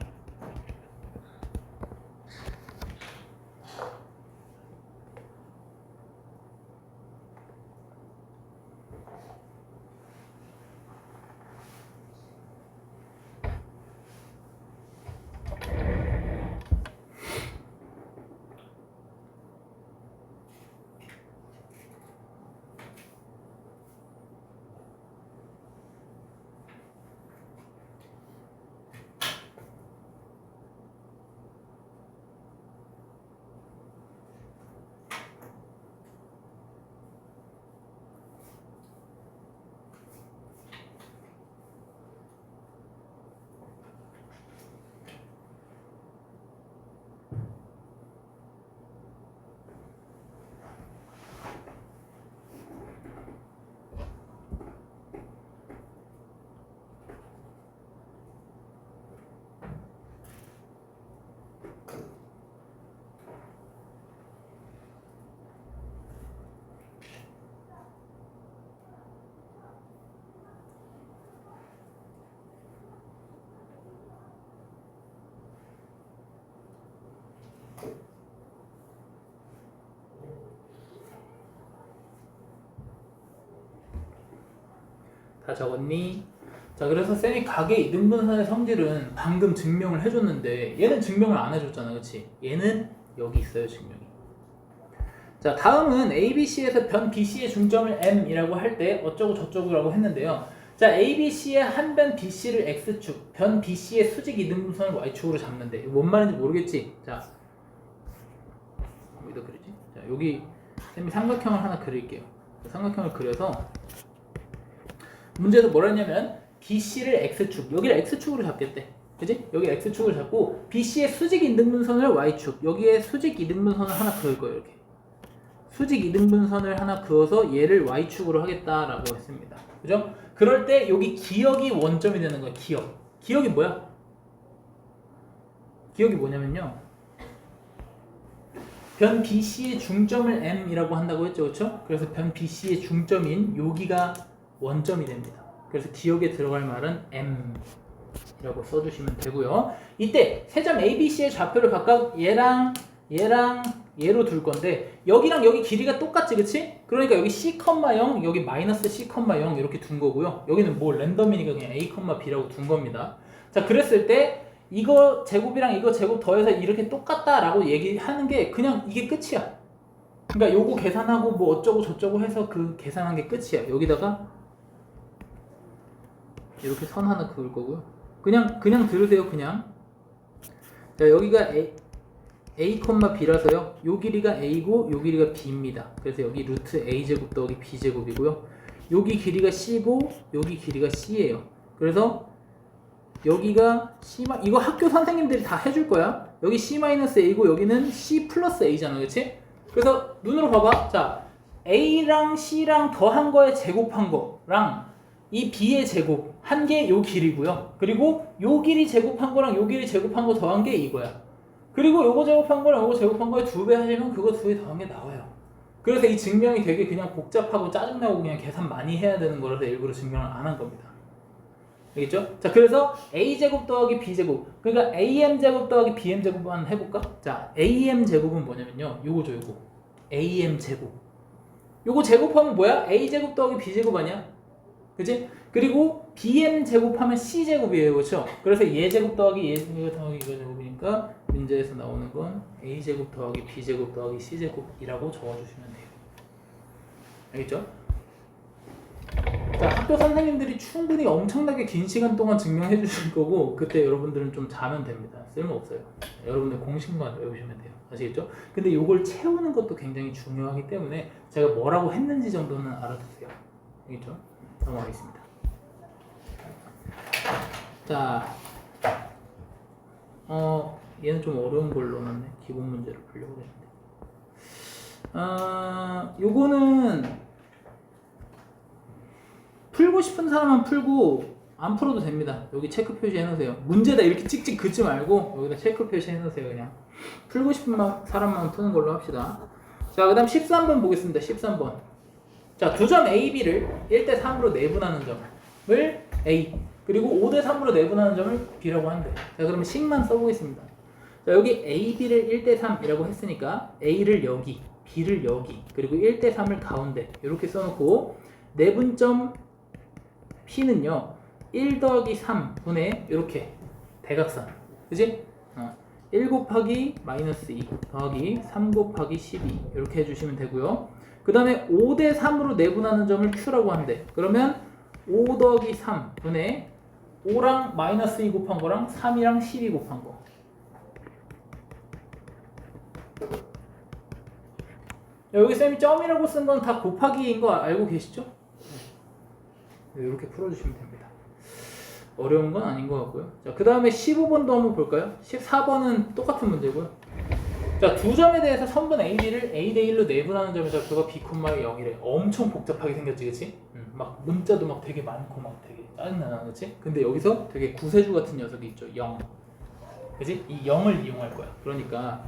S1: 다 적었니? 자, 그래서 쌤이 각의 이등분선의 성질은 방금 증명을 해줬는데 얘는 증명을 안 해줬잖아, 그치? 얘는 여기 있어요, 증명이. 자, 다음은 ABC에서 변 BC의 중점을 M이라고 할 때 어쩌고 저쩌고라고 했는데요. 자, ABC의 한 변 BC를 X축, 변 BC의 수직 이등분선을 Y축으로 잡는데 이거 뭔 말인지 모르겠지? 자, 어디다 그리지? 자, 여기 쌤이 삼각형을 하나 그릴게요. 삼각형을 그려서 문제에서 뭐라 했냐면 BC를 X축, 여기를 X축으로 잡겠대, 그지? 여기 X축을 잡고 BC의 수직 이등분선을 Y축, 여기에 수직 이등분선을 하나 그을 거예요. 이렇게 수직 이등분선을 하나 그어서 얘를 Y축으로 하겠다라고 했습니다. 그죠? 그럴 때 여기 기역이 원점이 되는 거야. 기역이 뭐야? 기역이 뭐냐면요, 변 BC의 중점을 M이라고 한다고 했죠, 그렇죠? 그래서 변 BC의 중점인 여기가 원점이 됩니다. 그래서 기억에 들어갈 말은 M이라고 써주시면 되고요. 이때 세 점 ABC의 좌표를 각각 얘랑 얘로 둘 건데 여기랑 여기 길이가 똑같지, 그치? 그러니까 여기 C, 0 여기 마이너스 C, 0 이렇게 둔 거고요. 여기는 뭐 랜덤이니까 그냥 A, B라고 둔 겁니다. 자, 그랬을 때 이거 제곱이랑 이거 제곱 더해서 이렇게 똑같다라고 얘기하는 게 그냥 이게 끝이야. 그러니까 요거 계산하고 뭐 어쩌고 저쩌고 해서 그 계산한 게 끝이야. 여기다가 이렇게 선 하나 그을 거고요. 그냥 들으세요. 그냥. 자, 여기가 A, B라서요. 요 길이가 A고 요 길이가 B입니다. 그래서 여기 루트 A제곱 더하기 B제곱이고요. 여기 길이가 C고 여기 길이가 C예요. 그래서 여기가 C, 이거 학교 선생님들이 다 해줄 거야. 여기 C-A고 여기는 C 플러스 A잖아, 그치? 그래서 눈으로 봐봐. 자, A랑 C랑 더한 거에 제곱한 거랑 이 B의 제곱 한 게 요 길이고요. 그리고 요 길이 제곱한 거랑 요 길이 제곱한 거 더한 게 이거야. 그리고 요거 제곱한 거랑 요거 제곱한 거에 2배 하시면 그거 2배 더한 게 나와요. 그래서 이 증명이 되게 그냥 복잡하고 짜증나고 그냥 계산 많이 해야 되는 거라서 일부러 증명을 안 한 겁니다. 알겠죠? 자, 그래서 A제곱 더하기 B제곱, 그러니까 AM제곱 더하기 BM제곱만 해볼까? 자, AM제곱은 뭐냐면요, 요거죠. 요거 AM제곱, 요거 제곱하면 뭐야? A제곱 더하기 B제곱 아니야? 그치? 그리고 BM제곱하면 C제곱이에요, 그렇죠? 그래서 얘제곱 더하기 얘제곱 더하기 이거 제곱이니까 문제에서 나오는 건 A제곱 더하기 B제곱 더하기 C제곱이라고 적어주시면 돼요. 알겠죠? 자, 학교 선생님들이 충분히 엄청나게 긴 시간 동안 증명해 주실 거고 그때 여러분들은 좀 자면 됩니다. 쓸모없어요. 여러분들 공식만 외우시면 돼요. 아시겠죠? 근데 이걸 채우는 것도 굉장히 중요하기 때문에 제가 뭐라고 했는지 정도는 알아두세요. 알겠죠? 넘어가겠습니다. 자, 얘는 좀 어려운 걸로 넣었네. 기본 문제를 풀려고 했는데. 요거는 풀고 싶은 사람만 풀고 안 풀어도 됩니다. 여기 체크 표시 해놓으세요. 문제다 이렇게 찍찍 긋지 말고 여기다 체크 표시 해놓으세요. 그냥 풀고 싶은 사람만 푸는 걸로 합시다. 자, 그 다음 13번 보겠습니다. 13번. 자, 두 점 AB를 1대3으로 내분하는 점을 A, 그리고 5대3으로 내분하는 점을 B라고 한대. 자, 그러면 식만 써보겠습니다. 자, 여기 AB를 1대3이라고 했으니까 A를 여기, B를 여기, 그리고 1대3을 가운데 이렇게 써놓고 내분점 P는요 1 더하기 3분의 이렇게 대각선, 그지? 1 곱하기 마이너스 2 더하기 3 곱하기 12 이렇게 해주시면 되고요. 그 다음에 5대3으로 내분하는 점을 Q라고 한대. 그러면 5 더하기 3분의 5랑 마이너스 2 곱한 거랑 3이랑 12 곱한 거. 여기 쌤이 점이라고 쓴 건 다 곱하기인 거 알고 계시죠? 이렇게 풀어주시면 됩니다. 어려운 건 아닌 것 같고요. 자, 그 다음에 15번도 한번 볼까요? 14번은 똑같은 문제고요. 자, 두 점에 대해서 선분 AB를 A 대 1로 내분하는 점의 좌표가 B, 0이 엄청 복잡하게 생겼지, 그치? 막 문자도 막 되게 많고 막 되게 짜증나나, 그치? 근데 여기서 되게 구세주 같은 녀석이 있죠, 0. 그치? 이 0을 이용할 거야. 그러니까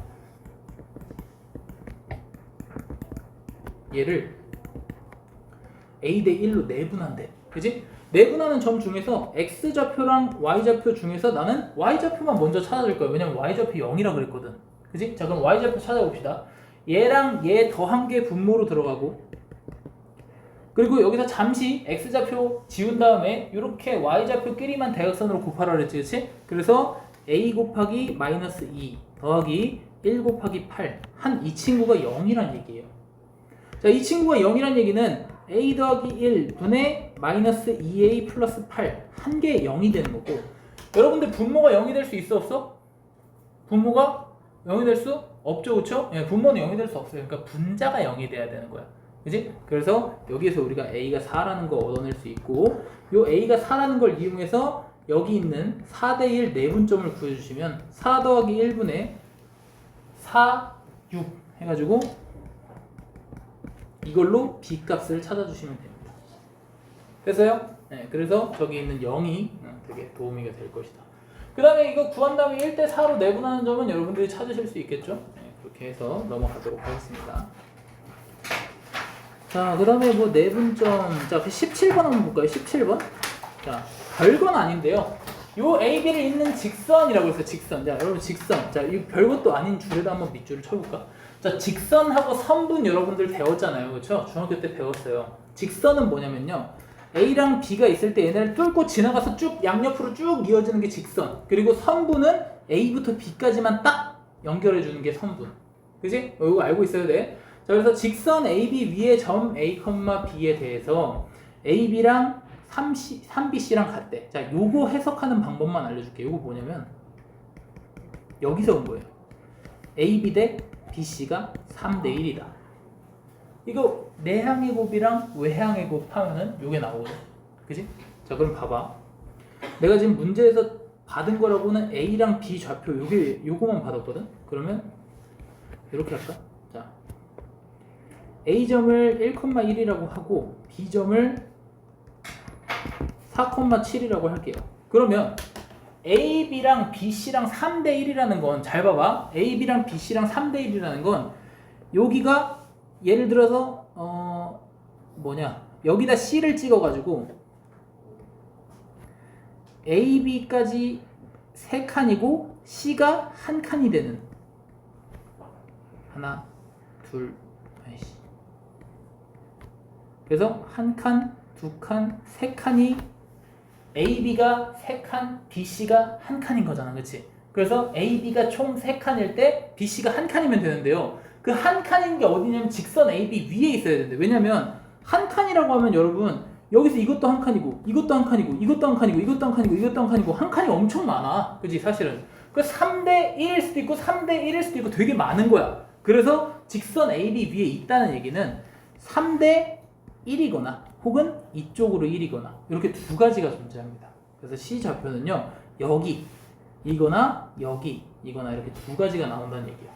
S1: 얘를 A 대 1로 내분한대. 그치? 내분하는 점 중에서 X좌표랑 Y좌표 중에서 나는 Y좌표만 먼저 찾아줄 거야. 왜냐면 Y좌표 0이라 그랬거든. 그치? 자, 그럼 Y좌표 찾아봅시다. 얘랑 얘 더한 게 분모로 들어가고, 그리고 여기서 잠시 X좌표 지운 다음에 이렇게 Y좌표끼리만 대각선으로 곱하라 그랬지, 그치? 그래서 A 곱하기 마이너스 2 더하기 1 곱하기 8 한 이 친구가 0이란 얘기예요. 자, 이 친구가 0이란 얘기는 A 더하기 1분의 마이너스 2A 플러스 8 한 개 0이 되는 거고, 여러분들 분모가 0이 될 수 있어 없어? 분모가 0이 될 수 없죠, 그쵸? 예, 분모는 0이 될 수 없어요. 그러니까 분자가 0이 돼야 되는 거야. 그치? 그래서 여기에서 우리가 A가 4라는 거 얻어낼 수 있고, 요 A가 4라는 걸 이용해서 여기 있는 4대 1 내분점을 구해주시면 4 더하기 1분의 4, 6 해가지고 이걸로 B 값을 찾아주시면 됩니다. 됐어요? 네, 그래서 저기 있는 0이 되게 도움이 될 것이다. 그 다음에 이거 구한 다음에 1대4로 내분하는 점은 여러분들이 찾으실 수 있겠죠? 네, 그렇게 이렇게 해서 넘어가도록 하겠습니다. 자, 그 다음에 뭐 내분점, 자, 17번 한번 볼까요? 17번. 자, 별건 아닌데요. 요 AB를 잇는 직선이라고 했어요. 직선. 자, 여러분 직선. 자, 이 별것도 아닌 줄에다 한번 밑줄을 쳐볼까? 자, 직선하고 선분 여러분들 배웠잖아요. 그렇죠? 중학교 때 배웠어요. 직선은 뭐냐면요. A랑 B가 있을 때 얘네를 뚫고 지나가서 쭉 양옆으로 쭉 이어지는 게 직선. 그리고 선분은 A부터 B까지만 딱 연결해 주는 게 선분. 그지? 이거 알고 있어야 돼. 자, 그래서 직선 AB 위의 점 A, B에 대해서 AB랑 3BC랑 같대. 자, 요거 해석하는 방법만 알려줄게. 요거 뭐냐면 여기서 온 거예요. AB 대 BC가 3대 1이다. 이거 내향의 곱이랑 외향의 곱 하면은 요게 나오거든. 그지? 자, 그럼 봐봐. 내가 지금 문제에서 받은 거라고는 A랑 B 좌표 요거만 받았거든. 그러면 이렇게 할까? 자, A점을 1,1이라고 하고 B점을 4,7이라고 할게요. 그러면 AB랑 BC랑 3대 1이라는 건 잘 봐봐. AB랑 BC랑 3대 1이라는 건 여기가 예를 들어서 여기다 C를 찍어가지고 AB까지 3칸이고 C가 1칸이 되는 하나, 둘, 그래서 1칸, 2칸, 3칸이 AB가 3칸, BC가 1칸인 거잖아. 그치? 그래서 AB가 총 3칸일 때 BC가 1칸이면 되는데요. 그 1칸인 게 어디냐면 직선 AB 위에 있어야 되는데, 왜냐면 1칸이라고 하면 여러분 여기서 이것도 1칸이고 이것도 1칸이고 이것도 1칸이고 이것도 1칸이고 이것도 1칸이고 1칸이 엄청 많아. 그치? 사실은 그래서 3대 1일 수도 있고 3대 1일 수도 있고 되게 많은 거야. 그래서 직선 AB 위에 있다는 얘기는 3대 1이거나 혹은 이쪽으로 1이거나 이렇게 두 가지가 존재합니다. 그래서 C 좌표는요, 여기 이거나 여기 이거나 이렇게 두 가지가 나온다는 얘기야.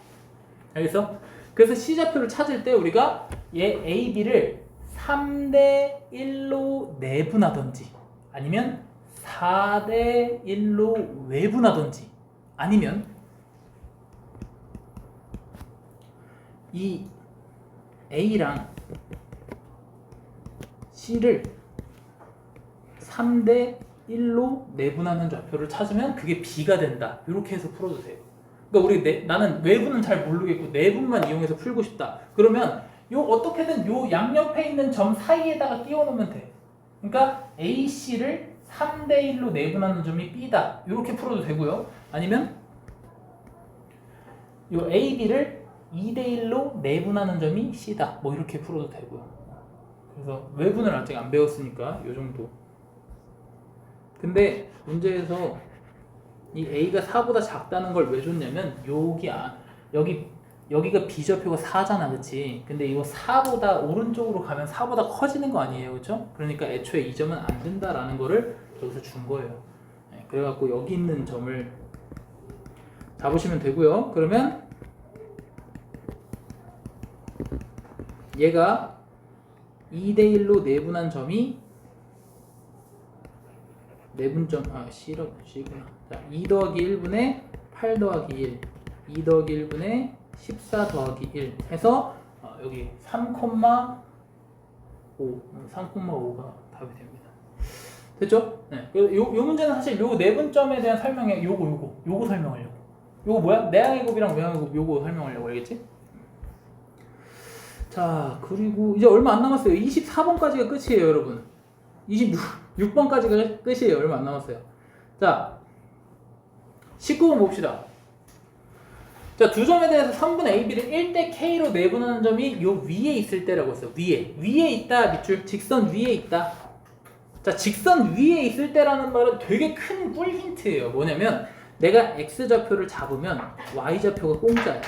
S1: 알겠어? 그래서 C 좌표를 찾을 때 우리가 얘 AB를 3대 1로 내분하든지 아니면 4대 1로 외분하든지 아니면 이 A랑 C를 3대 1로 내분하는 좌표를 찾으면 그게 B가 된다. 이렇게 해서 풀어도 돼요. 그러니까 나는 외분은 잘 모르겠고 내분만 이용해서 풀고 싶다. 그러면 어떻게든 요 양옆에 있는 점 사이에다가 끼워 놓으면 돼. 그러니까 AC를 3대 1로 내분하는 점이 B다. 이렇게 풀어도 되고요. 아니면 요 AB를 2대 1로 내분하는 점이 C다. 뭐 이렇게 풀어도 되고요. 그래서 외분을 아직 안 배웠으니까 요 정도. 근데 문제에서 이 A가 4보다 작다는 걸 왜 줬냐면 여기가 B좌표가 4잖아. 그치? 근데 이거 4보다 오른쪽으로 가면 4보다 커지는 거 아니에요. 그쵸? 그러니까 애초에 이 점은 안 된다라는 거를 여기서 준 거예요. 네, 그래갖고 여기 있는 점을 잡으시면 되고요. 그러면 얘가 2대 1로 내분한 점이 내분점 C구나. 자, 2 더하기 1분의 8 더하기 1, 2 더하기 1분의 14 더하기 1 해서 여기 3,5가 답이 됩니다. 됐죠? 네. 요 문제는 사실 요 내분점에 대한 설명에 요거 설명하려고. 요거 뭐야? 내향의 곱이랑 외향의 곱 요거 설명하려고. 알겠지? 자, 그리고 이제 얼마 안 남았어요. 24번까지가 끝이에요, 여러분. 26번까지가 끝이에요. 얼마 안 남았어요. 자, 19번 봅시다. 자, 두 점에 대해서 선분 AB를 1대 K로 내분하는 점이 요 위에 있을 때라고 했어요. 위에 있다. 밑줄. 직선 위에 있다. 자, 직선 위에 있을 때라는 말은 되게 큰 꿀 힌트예요. 뭐냐면 내가 X좌표를 잡으면 Y좌표가 공짜야.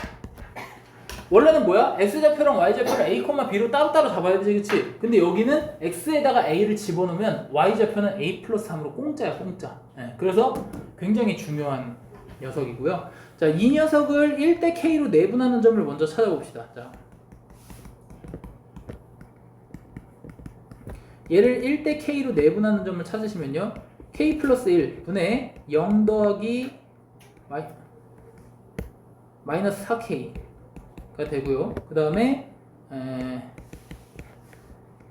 S1: 원래는 뭐야? X좌표랑 Y좌표를 A, B로 따로따로 잡아야 되지, 그치? 근데 여기는 X에다가 A를 집어넣으면 Y좌표는 A 플러스 3으로 공짜야, 공짜. 네, 그래서 굉장히 중요한 녀석이고요. 자, 이 녀석을 1대 K로 내분하는 점을 먼저 찾아봅시다. 자, 얘를 1대 K로 내분하는 점을 찾으시면요. K 플러스 1분의 0 더하기 마이너스 4K B가 되고요. 그 다음에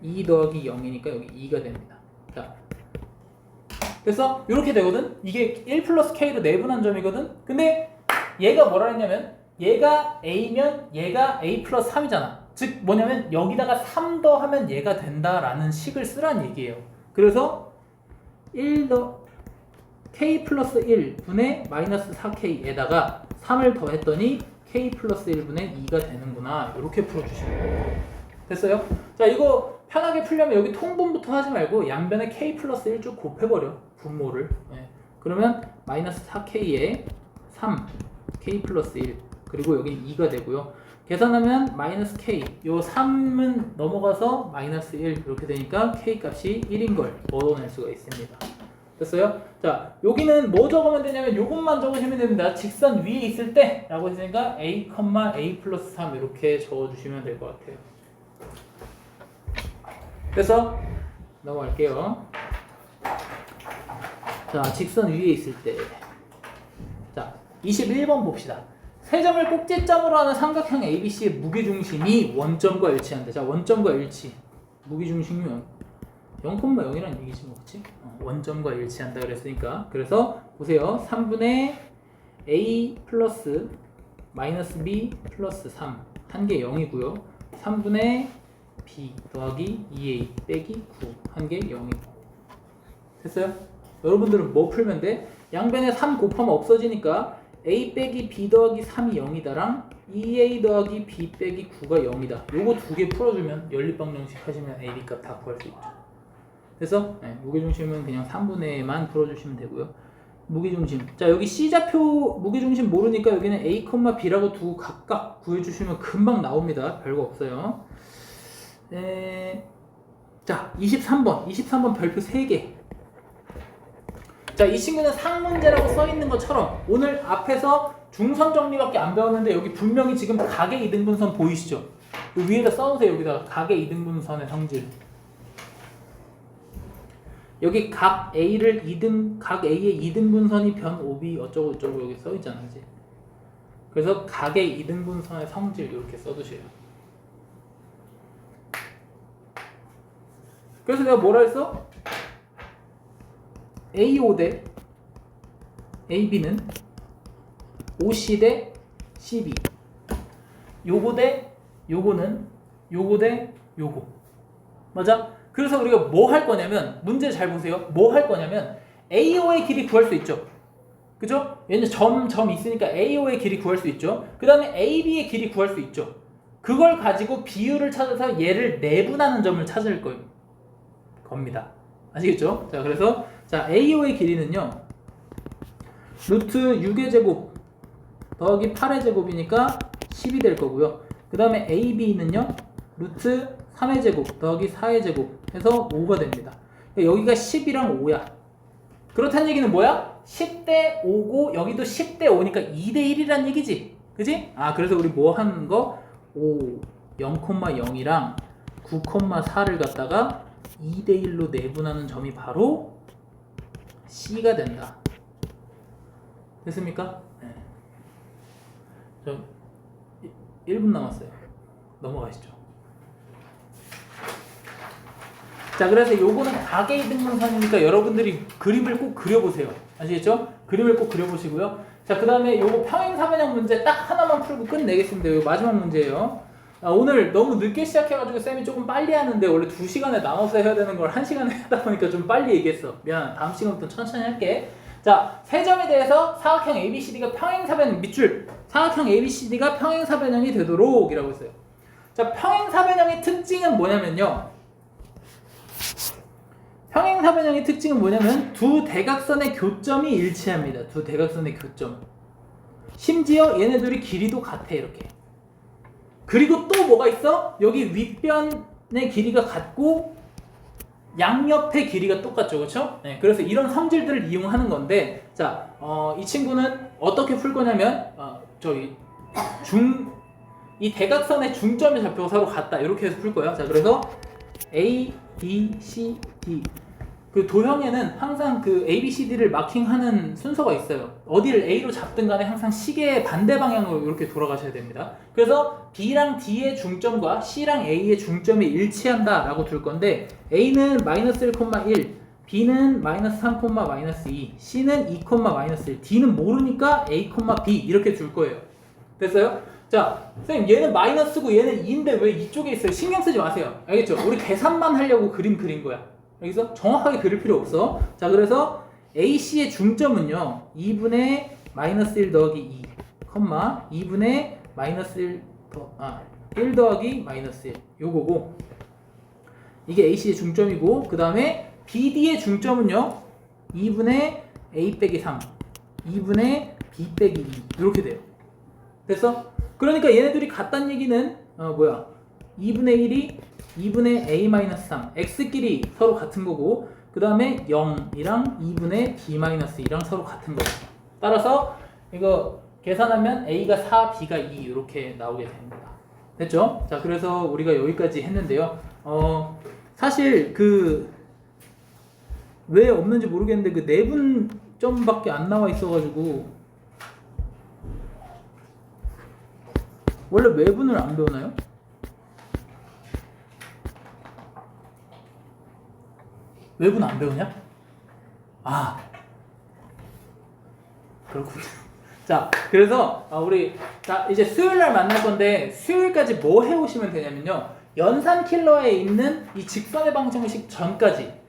S1: 2 더하기 0이니까 여기 2가 됩니다. 자, 그래서 이렇게 되거든. 이게 1 플러스 K로 내분한 점이거든. 근데 얘가 뭐라 했냐면 얘가 A면 얘가 A 플러스 3이잖아. 즉 뭐냐면 여기다가 3 더하면 얘가 된다라는 식을 쓰란 얘기예요. 그래서 1 더 K 플러스 1분의 마이너스 4K에다가 3을 더했더니 K 플러스 1분의 2가 되는구나. 이렇게 풀어주시면 돼요. 됐어요? 자, 이거 편하게 풀려면 여기 통분부터 하지 말고 양변에 K 플러스 1 쭉 곱해버려. 분모를. 네. 그러면 마이너스 4K에 3 K 플러스 1 그리고 여긴 2가 되고요. 계산하면 마이너스 K 요 3은 넘어가서 마이너스 1 이렇게 되니까 K 값이 1인 걸 얻어낼 수가 있습니다. 됐어요? 자, 여기는 뭐 적으면 되냐면 요것만 적으시면 됩니다. 직선 위에 있을 때 라고 했으니까 A, A 플러스 3 이렇게 적어주시면 될 것 같아요. 그래서 넘어갈게요. 자, 직선 위에 있을 때 자, 21번 봅시다. 세 점을 꼭지점으로 하는 삼각형 ABC의 무게중심이 원점과 일치한다. 자, 원점과 일치. 무게중심이 0,0이라는 얘기지 뭐, 그치? 원점과 일치한다 그랬으니까. 그래서 보세요. 3분의 A 플러스 마이너스 B 플러스 3 한 개 0이고요. 3분의 B 더하기 2A 빼기 9 한 개 0이고. 됐어요? 여러분들은 뭐 풀면 돼? 양변에 3 곱하면 없어지니까 A 빼기 B 더하기 3이 0이다랑 2A 더하기 B 빼기 9가 0이다. 요거 두 개 풀어주면 연립방정식 하시면 A, B 값 다 구할 수 있죠. 그래서 무게중심은 그냥 3분의만 풀어주시면 되고요. 무게중심. 자, 여기 C좌표 무게중심 모르니까 여기는 A, B라고 두고 각각 구해주시면 금방 나옵니다. 별거 없어요. 자, 23번 별표 3개. 자, 이 친구는 상문제라고 써있는 것처럼 오늘 앞에서 중선 정리밖에 안 배웠는데 여기 분명히 지금 각의 이등분선 보이시죠? 위에다 써놓으세요. 여기다가 각의 이등분선의 성질. 여기 각 A의 이등분선이 변 OB 어쩌고 저쩌고 여기 써있잖아, 그치? 그래서 각의 이등분선의 성질 이렇게 써두세요. 그래서 내가 뭐라 했어? AO 대 AB는 OC 대 CB. 요거 대 요거는 요거 대 요거. 맞아? 그래서 우리가 뭐 할 거냐면 문제 잘 보세요. 뭐 할 거냐면 AO의 길이 구할 수 있죠. 그죠? 얘는 점 있으니까 AO의 길이 구할 수 있죠. 그 다음에 AB의 길이 구할 수 있죠. 그걸 가지고 비율을 찾아서 얘를 내분하는 점을 찾을 겁니다. 아시겠죠? 자, 그래서 자, AO의 길이는요. 루트 6의 제곱 더하기 8의 제곱이니까 10이 될 거고요. 그 다음에 AB는요. 루트 3의 제곱 더하기 4의 제곱 해서 5가 됩니다. 여기가 10이랑 5야. 그렇다는 얘기는 뭐야? 10대 5고 여기도 10대 5니까 2대 1이란 얘기지. 그지? 아, 그래서 우리 뭐 하는 거? 5, 0,0이랑 9,4를 갖다가 2대 1로 내분하는 점이 바로 C가 된다. 됐습니까? 네. 저 1분 남았어요. 넘어가시죠. 자, 그래서 요거는 각의 이등분선이니까 여러분들이 그림을 꼭 그려보세요. 아시겠죠? 그림을 꼭 그려보시고요. 자, 그 다음에 요거 평행사변형 문제 딱 하나만 풀고 끝내겠습니다. 요 마지막 문제예요. 오늘 너무 늦게 시작해가지고 쌤이 조금 빨리 하는데 원래 2시간에 나눠서 해야 되는 걸 1시간에 하다 보니까 좀 빨리 얘기했어. 미안. 다음 시간부터 천천히 할게. 자, 세 점에 대해서 사각형 ABCD가 평행사변형 밑줄. 사각형 ABCD가 평행사변형이 되도록 이라고 했어요. 자, 평행사변형의 특징은 뭐냐면요. 평행사변형의 특징은 뭐냐면 두 대각선의 교점이 일치합니다. 두 대각선의 교점. 심지어 얘네들이 길이도 같아 이렇게. 그리고 또 뭐가 있어? 여기 윗변의 길이가 같고 양옆의 길이가 똑같죠, 그렇죠? 네, 그래서 이런 성질들을 이용하는 건데, 자, 이 친구는 어떻게 풀 거냐면, 이 대각선의 중점이 잡혀서 서로 같다 이렇게 해서 풀 거예요. 자, 그래서 A, B, C, D 그 도형에는 항상 그 A, B, C, D를 마킹하는 순서가 있어요. 어디를 A로 잡든 간에 항상 시계의 반대 방향으로 이렇게 돌아가셔야 됩니다. 그래서 B랑 D의 중점과 C랑 A의 중점이 일치한다 라고 둘 건데 A는 마이너스 1,1, B는 마이너스 3, 마이너스 2, C는 2, 마이너스 1, D는 모르니까 A, B 이렇게 둘 거예요. 됐어요? 자, 선생님 얘는 마이너스고 얘는 2인데 왜 이쪽에 있어요? 신경 쓰지 마세요. 알겠죠? 우리 계산만 하려고 그림 그린 거야. 여기서 정확하게 그릴 필요 없어. 자, 그래서 AC의 중점은요 2분의 마이너스 1 더하기 2, 2분의 마이너스 1 더하기 마이너스 1 요거고 이게 AC의 중점이고 그 다음에 BD의 중점은요 2분의 A 빼기 3, 2분의 B 빼기 2 이렇게 돼요. 됐어? 그러니까 얘네들이 같다는 얘기는 2분의 1이 2분의 A-3 x끼리 서로 같은 거고 그 다음에 0이랑 2분의 B-2랑 서로 같은 거고 따라서 이거 계산하면 A가 4, B가 2 이렇게 나오게 됩니다. 됐죠? 자, 그래서 우리가 여기까지 했는데요. 사실 그 왜 없는지 모르겠는데 그 내분점밖에 안 나와 있어가지고 원래 외분을 안 배우나요? 외분 안 배우냐? 아, 그렇군요. 자, 그래서 우리 이제 수요일날 만날 건데 수요일까지 뭐 해오시면 되냐면요. 연산 킬러에 있는 이 직선의 방정식 전까지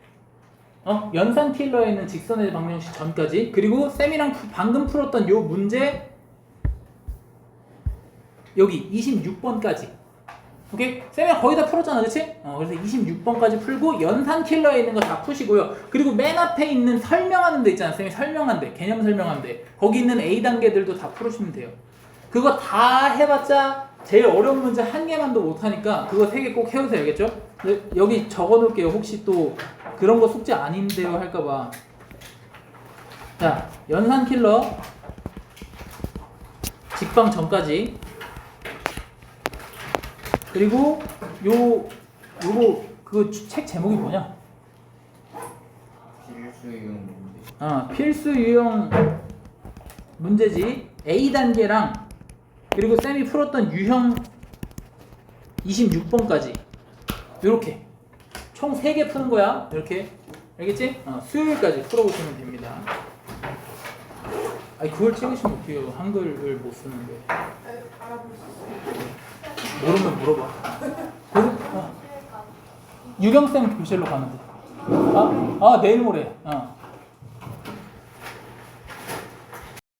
S1: 연산 킬러에 있는 직선의 방정식 전까지 그리고 쌤이랑 방금 풀었던 요 문제 여기 26번까지 오케이? 쌤이 거의 다 풀었잖아, 그치? 그래서 26번까지 풀고 연산 킬러에 있는 거 다 푸시고요. 그리고 맨 앞에 있는 설명하는 데 있잖아, 쌤이 설명한 데, 개념 설명한 데. 거기 있는 A 단계들도 다 풀으시면 돼요. 그거 다 해봤자 제일 어려운 문제 한 개만도 못하니까 그거 3개 꼭 해오세요, 알겠죠? 여기 적어놓을게요. 혹시 또 그런 거 숙제 아닌데요 할까봐. 자, 연산 킬러 직방 전까지. 그리고 요거 그 책 제목이 뭐냐? 필수 유형 문제지. A 단계랑 그리고 쌤이 풀었던 유형 26번까지 요렇게 총 3개 푸는 거야. 이렇게 알겠지? 수요일까지 풀어보시면 됩니다. 아니 그걸 찍으시면 어떡해요. 한글을 못 쓰는데. 모르면 물어봐. 유경쌤 교실로 가면 돼. 내일 모레.